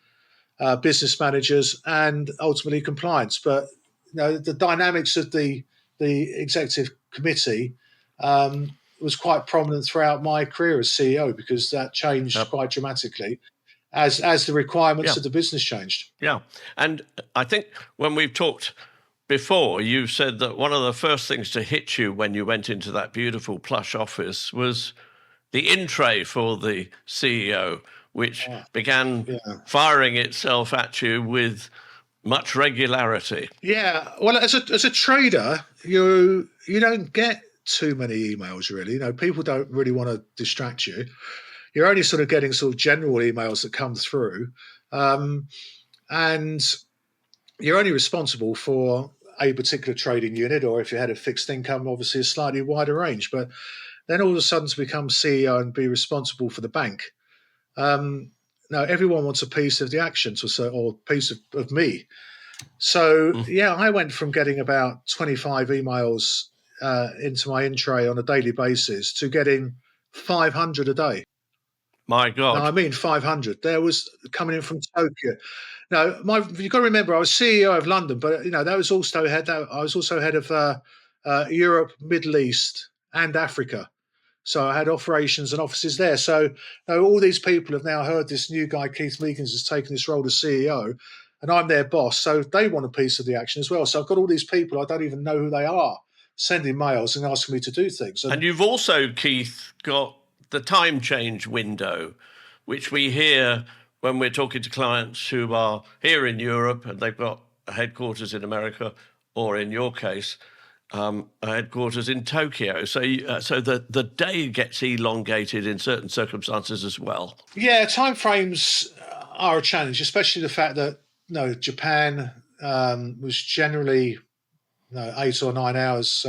business managers, and ultimately compliance. But the dynamics of the executive committee was quite prominent throughout my career as CEO, because that changed quite dramatically as the requirements of the business changed. Yeah. And I think when we've talked before, you said that one of the first things to hit you when you went into that beautiful plush office was the in tray for the CEO, which began firing itself at you with much regularity. Yeah, well, as a trader, you don't get too many emails really. People don't really want to distract you. You're only sort of getting sort of general emails that come through, and you're only responsible for a particular trading unit, or if you had a fixed income, obviously a slightly wider range. But then all of a sudden to become CEO and be responsible for the bank, now everyone wants a piece of the action, or a piece of me. So I went from getting about 25 emails into my in tray on a daily basis to getting 500 a day. My God. No, I mean 500. There was coming in from Tokyo. Now, you've got to remember, I was CEO of London, but that was also I was also head of Europe, Middle East, and Africa. So I had operations and offices there. So all these people have now heard this new guy, Keith Meekins, has taken this role as CEO, and I'm their boss. So they want a piece of the action as well. So I've got all these people, I don't even know who they are, sending mails and asking me to do things. And you've also, Keith, got the time change window, which we hear when we're talking to clients who are here in Europe and they've got a headquarters in America, or in your case, a headquarters in Tokyo. So the day gets elongated in certain circumstances as well. Yeah, timeframes are a challenge, especially the fact that Japan was generally 8 or 9 hours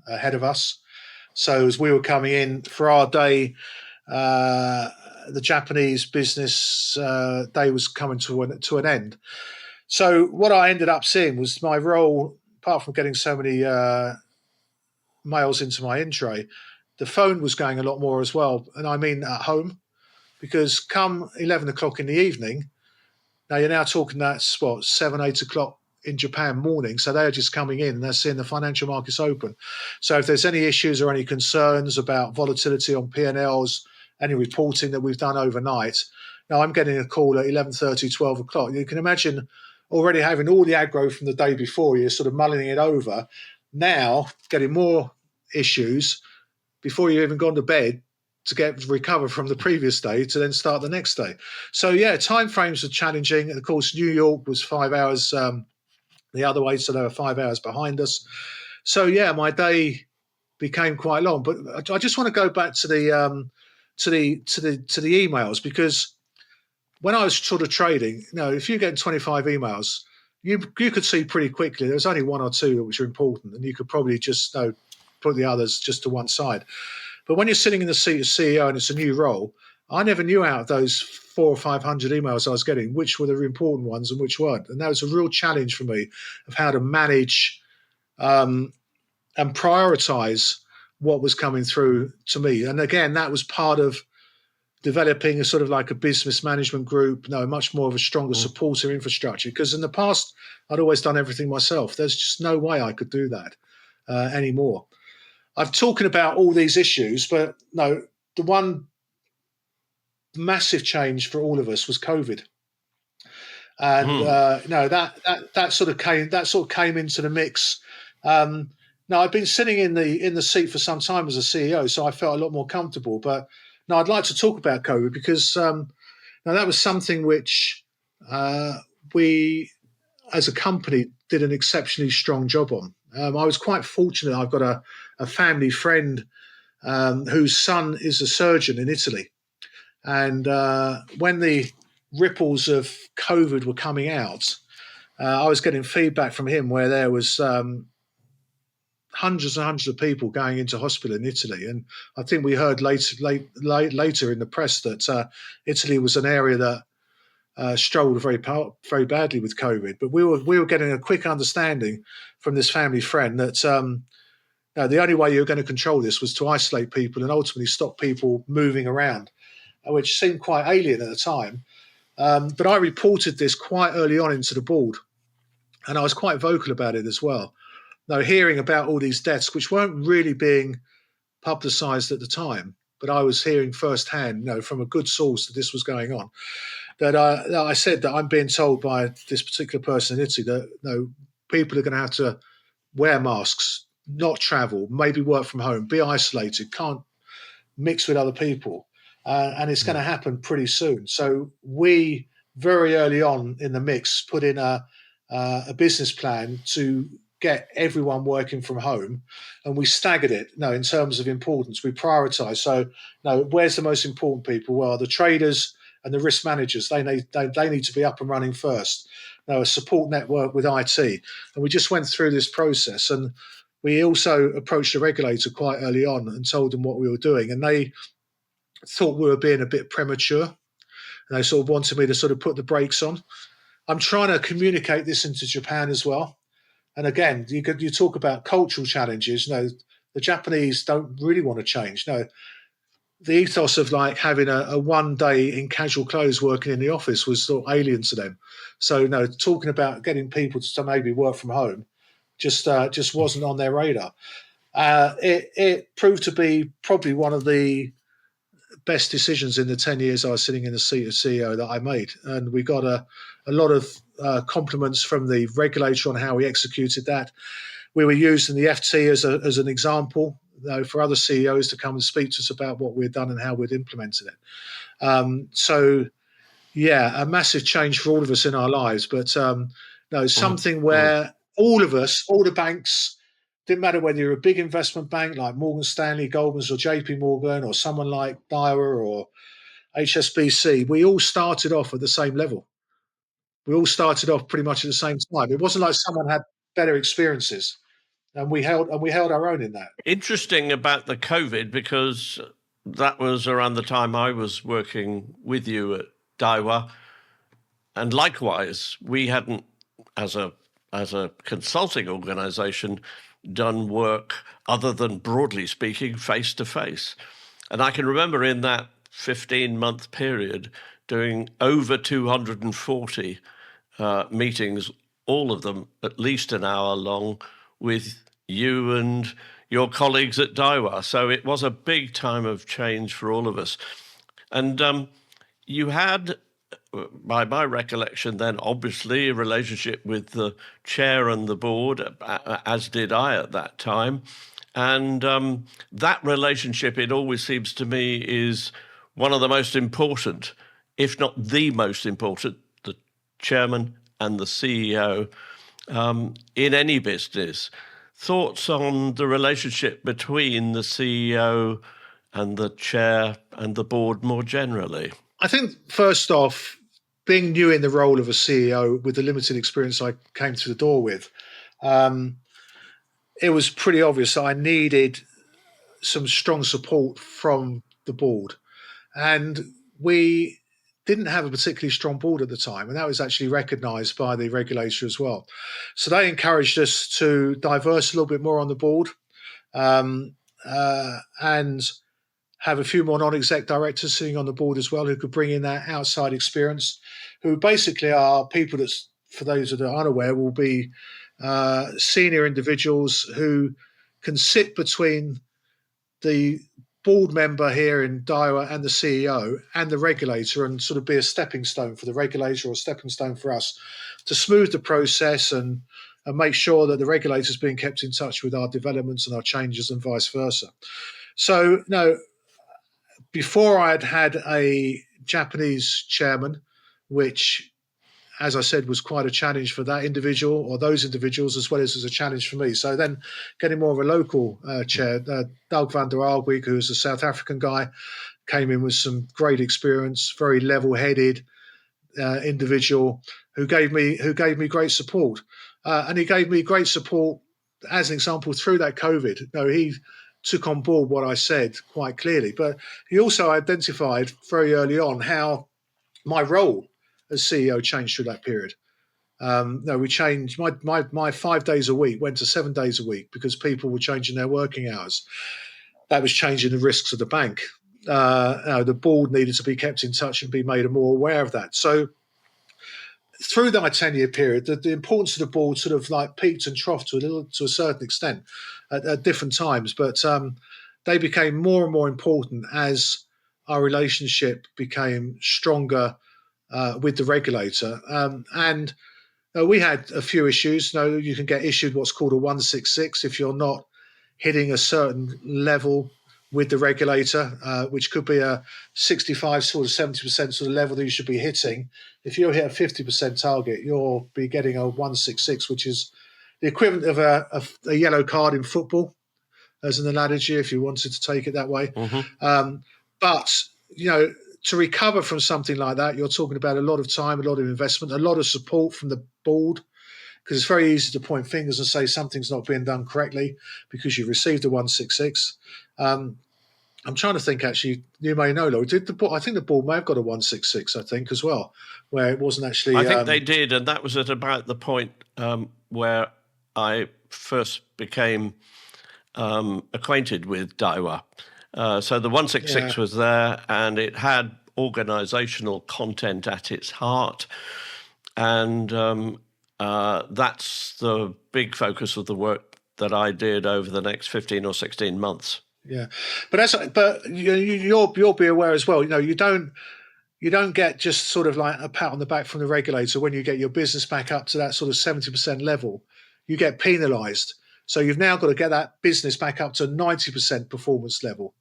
ahead of us. So as we were coming in for our day, the Japanese business day was coming to an end. So what I ended up seeing was my role, apart from getting so many mails into my in tray, the phone was going a lot more as well. And I mean at home, because come 11 o'clock in the evening, now you're now talking that's 7, 8 o'clock in Japan morning. So they're just coming in and they're seeing the financial markets open. So if there's any issues or any concerns about volatility on P&Ls, any reporting that we've done overnight, Now I'm getting a call at 11:30, 12 o'clock. You can imagine already having all the aggro from the day before, you're sort of mulling it over. Now getting more issues before you even gone to bed to recover from the previous day to then start the next day. So yeah, time frames are challenging. And of course, New York was 5 hours the other way, so they were 5 hours behind us. So yeah, my day became quite long. But I just want to go back to the emails, because when I was sort of trading, if you're getting 25 emails, you could see pretty quickly there was only one or two which are important, and you could probably just put the others just to one side. But when you're sitting in the seat of CEO and it's a new role, I never knew out of those 400 or 500 emails I was getting which were the important ones and which weren't. And that was a real challenge for me of how to manage and prioritize what was coming through to me. And again, that was part of developing a sort of like a business management group, much more of a stronger supporter infrastructure. Because in the past, I'd always done everything myself. There's just no way I could do that anymore. I'm talking about all these issues, but no, the one massive change for all of us was COVID, and that sort of came into the mix. Now I've been sitting in the seat for some time as a CEO, so I felt a lot more comfortable. But no, I'd like to talk about COVID because now that was something which we, as a company, did an exceptionally strong job on. I was quite fortunate. I've got a family friend whose son is a surgeon in Italy. And when the ripples of COVID were coming out, I was getting feedback from him where there was hundreds and hundreds of people going into hospital in Italy. And I think we heard later in the press that Italy was an area that struggled very badly with COVID. But we were getting a quick understanding from this family friend that the only way you were going to control this was to isolate people and ultimately stop people moving around, which seemed quite alien at the time. But I reported this quite early on into the board, and I was quite vocal about it as well. Now, hearing about all these deaths, which weren't really being publicised at the time, but I was hearing firsthand, from a good source that this was going on, that I said that I'm being told by this particular person in Italy that people are going to have to wear masks, not travel, maybe work from home, be isolated, can't mix with other people. And it's going to happen pretty soon. So we, very early on in the mix, put in a business plan to get everyone working from home, and we staggered it. In terms of importance, we prioritised. So, where's the most important people? Well, the traders and the risk managers. They need to be up and running first. A support network with IT, and we just went through this process. And we also approached the regulator quite early on and told them what we were doing, and they thought we were being a bit premature. And they sort of wanted me to sort of put the brakes on. I'm trying to communicate this into Japan as well. And again, you talk about cultural challenges. The Japanese don't really want to change. The ethos of like having a 1 day in casual clothes working in the office was sort of alien to them. So talking about getting people to maybe work from home just wasn't on their radar. It proved to be probably one of the best decisions in the 10 years I was sitting in the seat of CEO that I made. And we got a lot of compliments from the regulator on how we executed that. We were used in the FT as an example for other CEOs to come and speak to us about what we'd done and how we'd implemented it. So, yeah, a massive change for all of us in our lives. But something where all of us, all the banks, didn't matter whether you're a big investment bank like Morgan Stanley, Goldman's or JP Morgan, or someone like Daiwa or HSBC, we all started off at the same level. We all started off pretty much at the same time. It wasn't like someone had better experiences, and we held our own in that. Interesting about the COVID, because that was around the time I was working with you at Daiwa, and likewise, we hadn't, as a consulting organisation, done work other than, broadly speaking, face to face. And I can remember in that 15-month period doing over 240 meetings, all of them at least an hour long, with you and your colleagues at Daiwa. So it was a big time of change for all of us. And you had, by my recollection, then obviously a relationship with the chair and the board, as did I at that time. And that relationship, it always seems to me, is one of the most important, if not the most important, the chairman and the CEO in any business. Thoughts on the relationship between the CEO and the chair and the board more generally? I think, first off, being new in the role of a CEO with the limited experience I came through the door with, it was pretty obvious that I needed some strong support from the board. And we didn't have a particularly strong board at the time, and that was actually recognised by the regulator as well. So they encouraged us to diverse a little bit more on the board, and have a few more non-exec directors sitting on the board as well who could bring in that outside experience, who basically are people that, for those that are unaware, will be senior individuals who can sit between the board member here in Daiwa and the CEO and the regulator, and sort of be a stepping stone for the regulator or a stepping stone for us to smooth the process and make sure that the regulator is being kept in touch with our developments and our changes and vice versa. So, no, before I'd had a Japanese chairman, which, as I said, was quite a challenge for that individual or those individuals, as well as a challenge for me. So then getting more of a local chair, Doug van der Aarwijk, who's a South African guy, came in with some great experience, very level-headed individual who gave me great support. And he gave me great support, as an example, through that COVID. He took on board what I said quite clearly, but he also identified very early on how my role as CEO changed through that period. We changed my 5 days a week went to 7 days a week because people were changing their working hours. That was changing the risks of the bank. The board needed to be kept in touch and be made more aware of that. So through that 10-year period, the importance of the board sort of like peaked and troughed to a certain extent at different times, but they became more and more important as our relationship became stronger with the regulator. And we had a few issues. You can get issued what's called a 166 if you're not hitting a certain level with the regulator, which could be a 65 sort of 70% sort of level that you should be hitting. If you hit a 50% target, you'll be getting a 166, which is the equivalent of a yellow card in football, as an analogy, if you wanted to take it that way. Mm-hmm. But to recover from something like that, you're talking about a lot of time, a lot of investment, a lot of support from the board, because it's very easy to point fingers and say something's not being done correctly because you received a 166. I'm trying to think, actually, you may know, Lawrie, I think the board may have got a 166, I think, as well, where it wasn't actually... I think they did, and that was at about the point where I first became acquainted with Daiwa. So the 166 was there, and it had organisational content at its heart, and that's the big focus of the work that I did over the next 15 or 16 months. Yeah, but you'll be aware as well. You don't get just sort of like a pat on the back from the regulator when you get your business back up to that sort of 70% level. You get penalised. So you've now got to get that business back up to 90% performance level.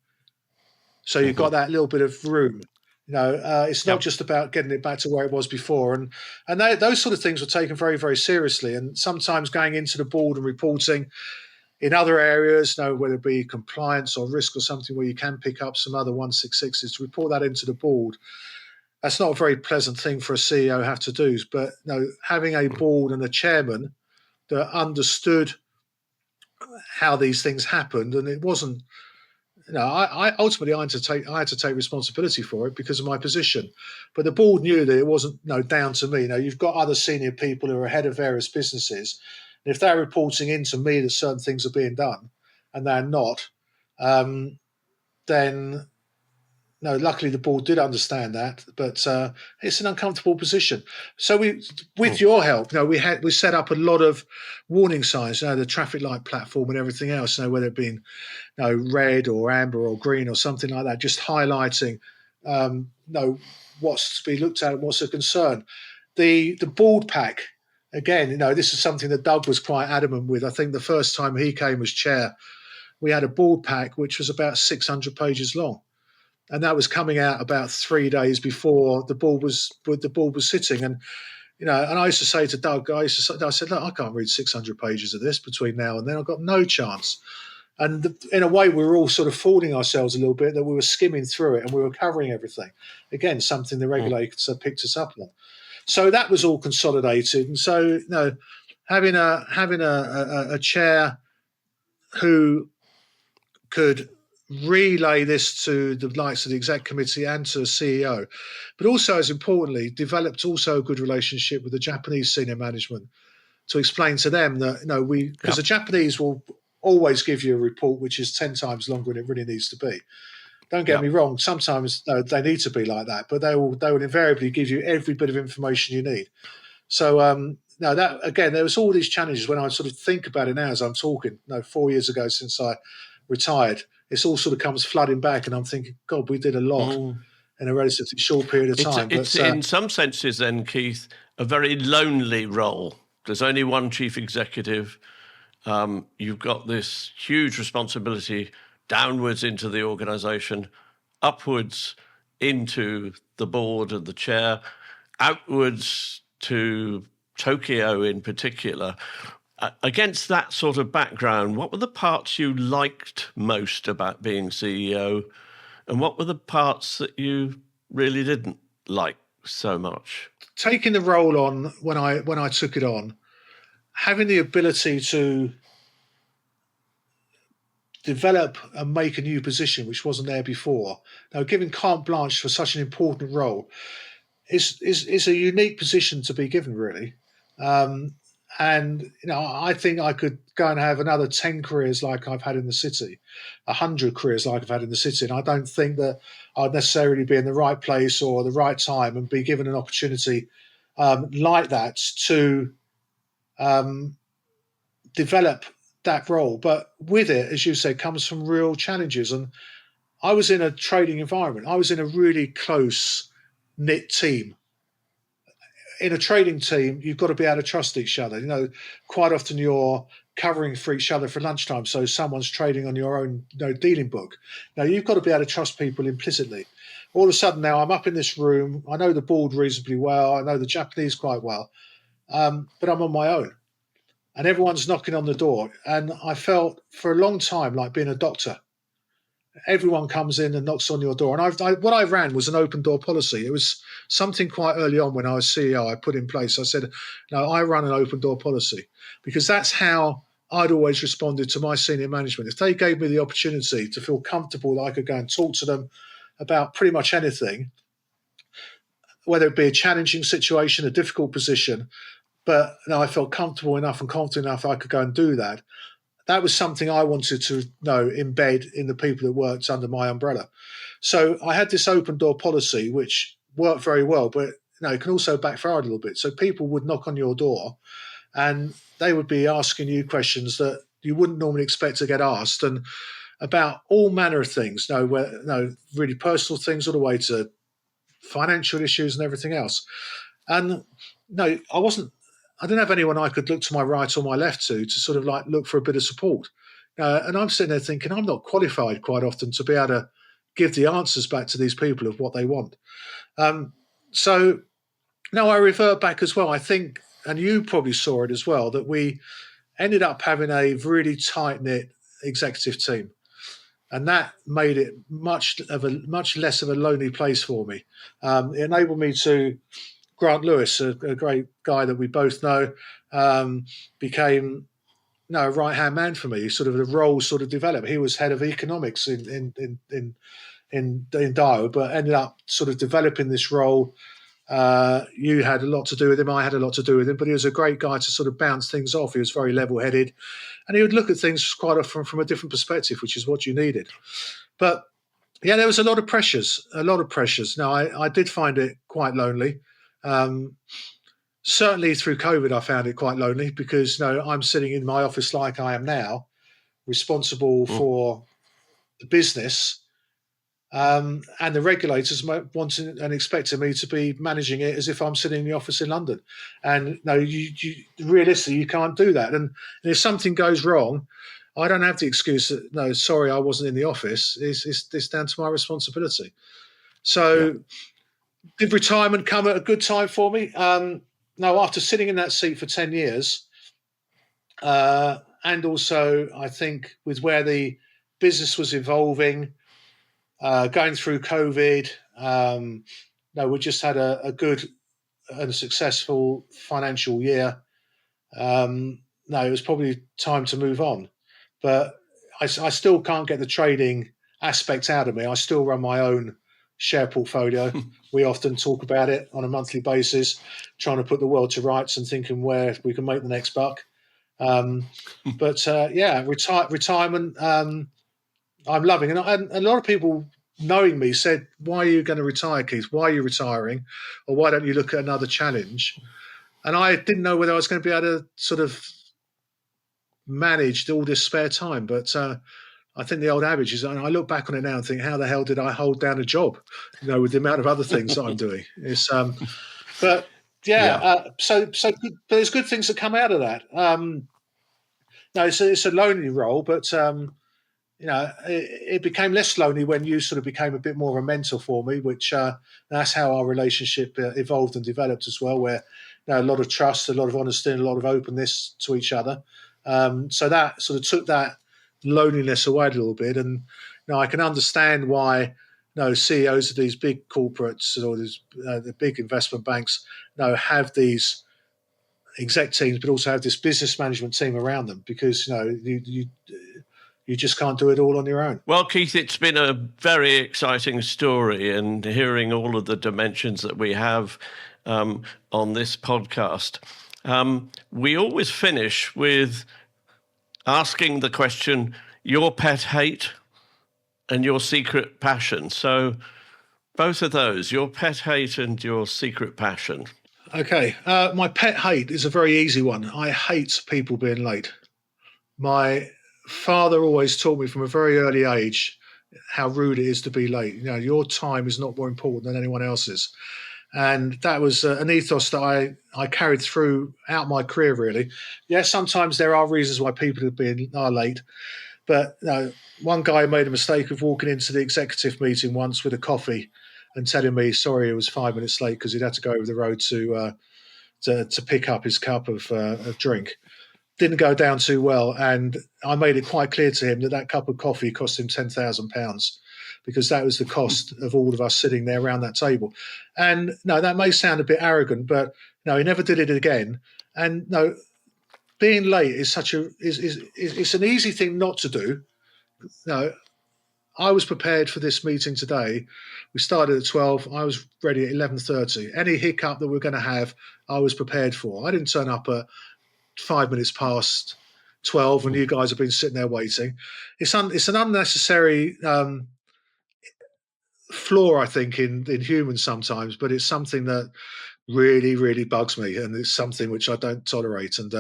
So you've got that little bit of room. It's not just about getting it back to where it was before. And those sort of things were taken very, very seriously. And sometimes going into the board and reporting in other areas, whether it be compliance or risk or something where you can pick up some other 166s, to report that into the board, that's not a very pleasant thing for a CEO to have to do. But having a board and a chairman that understood how these things happened, and it wasn't, I ultimately I had to take responsibility for it because of my position. But the board knew that it wasn't down to me. You've got other senior people who are head of various businesses. And if they're reporting into me that certain things are being done and they're not, then luckily the board did understand that. But it's an uncomfortable position. So with your help, we set up a lot of warning signs, the traffic light platform and everything else, whether it be red or amber or green or something like that, just highlighting know what's to be looked at and what's a concern. The board pack, again, this is something that Doug was quite adamant with. I think the first time he came as chair, we had a board pack which was about 600 pages long, and that was coming out about 3 days before the board was sitting. And and I used to say to Doug, I said, look, I can't read 600 pages of this between now and then. I've got no chance. And in a way, we were all sort of fooling ourselves a little bit that we were skimming through it and we were covering everything. Again, something the regulators picked us up on. So that was all consolidated. And so, having a chair who could relay this to the likes of the exec committee and to the CEO, but also, as importantly, developed also a good relationship with the Japanese senior management to explain to them that, because the Japanese will always give you a report which is 10 times longer than it really needs to be. Don't get me wrong. Sometimes they need to be like that, but they will invariably give you every bit of information you need. So that again, there was all these challenges when I sort of think about it now as I'm talking. 4 years ago since I retired, it's all sort of comes flooding back, and I'm thinking, God, we did a lot in a relatively short period of time. It's in some senses, then, Keith, a very lonely role. There's only one chief executive. You've got this huge responsibility downwards into the organisation, upwards into the board and the chair, outwards to Tokyo in particular. Against that sort of background, what were the parts you liked most about being CEO, and what were the parts that you really didn't like so much? Taking the role on when I took it on, having the ability to develop and make a new position which wasn't there before. Now, giving carte blanche for such an important role is a unique position to be given, really. And I think I could go and have another 10 careers like I've had in the city, 100 careers like I've had in the city, and I don't think that I'd necessarily be in the right place or the right time and be given an opportunity like that to develop that role. But with it, as you said, comes some real challenges. And I was in a trading environment. I was in a really close knit team. In a trading team, you've got to be able to trust each other. Quite often you're covering for each other for lunchtime, so someone's trading on your own dealing book. Now, you've got to be able to trust people implicitly. All of a sudden now I'm up in this room. I know the board reasonably well. I know the Japanese quite well, but I'm on my own. And everyone's knocking on the door. And I felt for a long time like being a doctor. Everyone comes in and knocks on your door. And what I ran was an open door policy. It was something quite early on when I was CEO I put in place. I said, no, I run an open door policy, because that's how I'd always responded to my senior management. If they gave me the opportunity to feel comfortable that I could go and talk to them about pretty much anything, whether it be a challenging situation, a difficult position, but I felt comfortable enough and confident enough I could go and do that. That was something I wanted to embed in the people that worked under my umbrella. So I had this open door policy, which worked very well, but it can also backfire a little bit. So people would knock on your door and they would be asking you questions that you wouldn't normally expect to get asked, and about all manner of things, really personal things all the way to financial issues and everything else. And I didn't have anyone I could look to my right or my left to sort of like look for a bit of support. And I'm sitting there thinking I'm not qualified quite often to be able to give the answers back to these people of what they want. So now I revert back as well. I think, and you probably saw it as well, that we ended up having a really tight-knit executive team. And that made it much less of a lonely place for me. It enabled me to Grant Lewis, a great guy that we both know, became a right-hand man for me. Sort of the role sort of developed. He was head of economics in Daiwa, but ended up sort of developing this role. You had a lot to do with him. I had a lot to do with him, but he was a great guy to sort of bounce things off. He was very level-headed, and he would look at things quite often from a different perspective, which is what you needed. But yeah, there was a lot of pressures. Now, I did find it quite lonely. Certainly through COVID, I found it quite lonely because I'm sitting in my office like I am now, responsible for the business, And the regulators wanting and expecting me to be managing it as if I'm sitting in the office in London. And no, you realistically, you can't do that. And if something goes wrong, I don't have the excuse that, no, sorry, I wasn't in the office. It's down to my responsibility. So did retirement come at a good time for me? No, after sitting in that seat for 10 years, and also I think with where the business was evolving, going through COVID, no, we just had a good and successful financial year. No, it was probably time to move on. But I still can't get the trading aspect out of me. I still run my own share portfolio. We often talk about it on a monthly basis, trying to put the world to rights and thinking where we can make the next buck. But retirement, I'm loving it. And a lot of people knowing me said, why are you going to retire, Keith? Why are you retiring? Or why don't you look at another challenge? And I didn't know whether I was going to be able to sort of manage all this spare time. But I think the old adage is, and I look back on it now and think, how the hell did I hold down a job? With the amount of other things that I'm doing. It's, but so but there's good things that come out of that. No, it's a lonely role, but it became less lonely when you sort of became a bit more of a mentor for me, which that's how our relationship evolved and developed as well, where a lot of trust, a lot of honesty, and a lot of openness to each other. So that sort of took that loneliness away a little bit. And I can understand why CEOs of these big corporates or these the big investment banks have these exec teams, but also have this business management team around them, because you just can't do it all on your own. Well, Keith, it's been a very exciting story, and hearing all of the dimensions that we have on this podcast. We always finish with asking the question, your pet hate and your secret passion. So both of those, your pet hate and your secret passion. Okay. My pet hate is a very easy one. I hate people being late. My father always taught me from a very early age how rude it is to be late. Your time is not more important than anyone else's. And that was an ethos that I carried throughout my career, really. Yes, sometimes there are reasons why people are late. But one guy made a mistake of walking into the executive meeting once with a coffee and telling me, sorry, he was 5 minutes late because he'd had to go over the road to pick up his cup of drink. Didn't go down too well. And I made it quite clear to him that cup of coffee cost him £10,000, because that was the cost of all of us sitting there around that table. And that may sound a bit arrogant, but he never did it again. And being late is it's an easy thing not to do. I was prepared for this meeting today. We started at 12. I was ready at 11:30. Any hiccup that we're going to have, I was prepared for. I didn't turn up at 5 minutes past 12 when you guys have been sitting there waiting. It's an unnecessary flaw, I think, in humans sometimes, but it's something that really, really bugs me, and it's something which I don't tolerate. And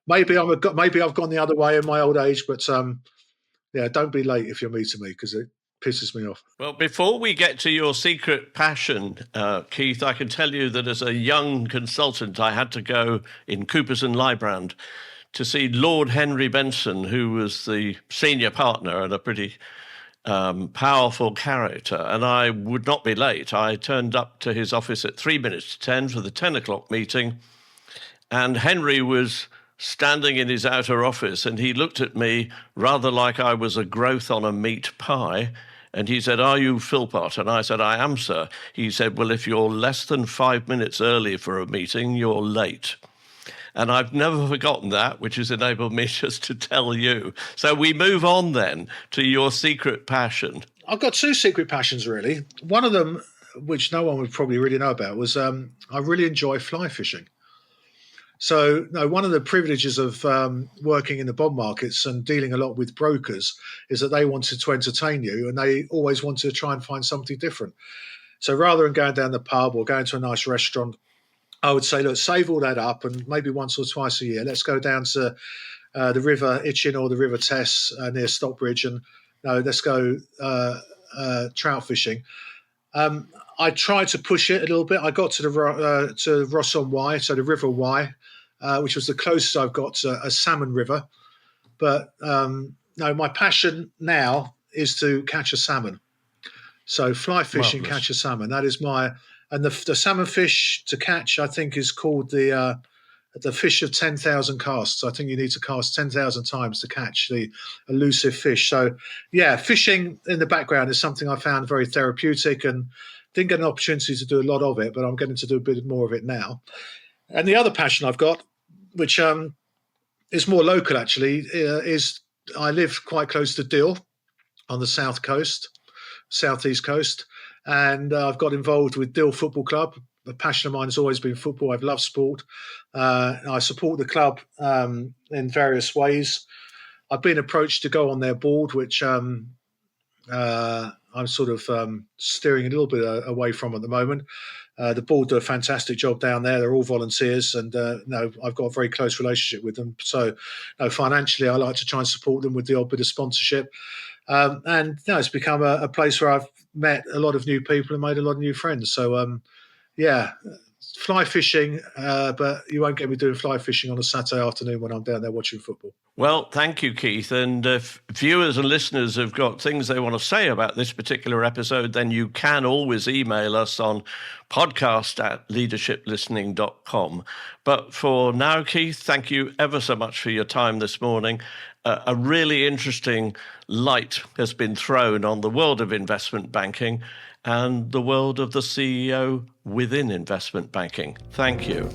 maybe I've gone the other way in my old age, but don't be late if you're meeting me, because it pisses me off. Well, before we get to your secret passion, Keith, I can tell you that as a young consultant, I had to go in Coopers and Lybrand to see Lord Henry Benson, who was the senior partner and a pretty powerful character. And I would not be late. I turned up to his office at 3 minutes to 10 for the 10 o'clock meeting. And Henry was standing in his outer office, and he looked at me rather like I was a growth on a meat pie. And he said, "Are you Philpott?" And I said, "I am, sir." He said, "Well, if you're less than 5 minutes early for a meeting, you're late." And I've never forgotten that, which has enabled me just to tell you. So we move on then to your secret passion. I've got two secret passions, really. One of them, which no one would probably really know about, was I really enjoy fly fishing. So one of the privileges of working in the bond markets and dealing a lot with brokers is that they wanted to entertain you, and they always wanted to try and find something different. So rather than going down the pub or going to a nice restaurant, I would say, look, save all that up, and maybe once or twice a year, let's go down to the River Itchen or the River Tess near Stockbridge, and let's go trout fishing. I tried to push it a little bit. I got to the Ross on Wye, so the River Wye, which was the closest I've got to a salmon river. But no, my passion now is to catch a salmon. So fly fishing, Marvellous. catch a salmon. That is and the salmon fish to catch, I think, is called the fish of 10,000 casts. I think you need to cast 10,000 times to catch the elusive fish. So, yeah, fishing in the background is something I found very therapeutic, and didn't get an opportunity to do a lot of it, but I'm getting to do a bit more of it now. And the other passion I've got, which is more local actually, is I live quite close to Dill on the southeast coast, and I've got involved with Dill Football Club. A passion of mine has always been football. I've loved sport. I support the club in various ways. I've been approached to go on their board, which I'm sort of steering a little bit away from at the moment. The board do a fantastic job down there. They're all volunteers, and I've got a very close relationship with them. So, financially, I like to try and support them with the odd bit of sponsorship. And it's become a place where I've met a lot of new people and made a lot of new friends. So, fly fishing, but you won't get me doing fly fishing on a Saturday afternoon when I'm down there watching football. Well, thank you, Keith. And if viewers and listeners have got things they want to say about this particular episode, then you can always email us on podcast@leadershiplistening.com. But for now, Keith, thank you ever so much for your time this morning. A really interesting light has been thrown on the world of investment banking and the world of the CEO within investment banking. Thank you.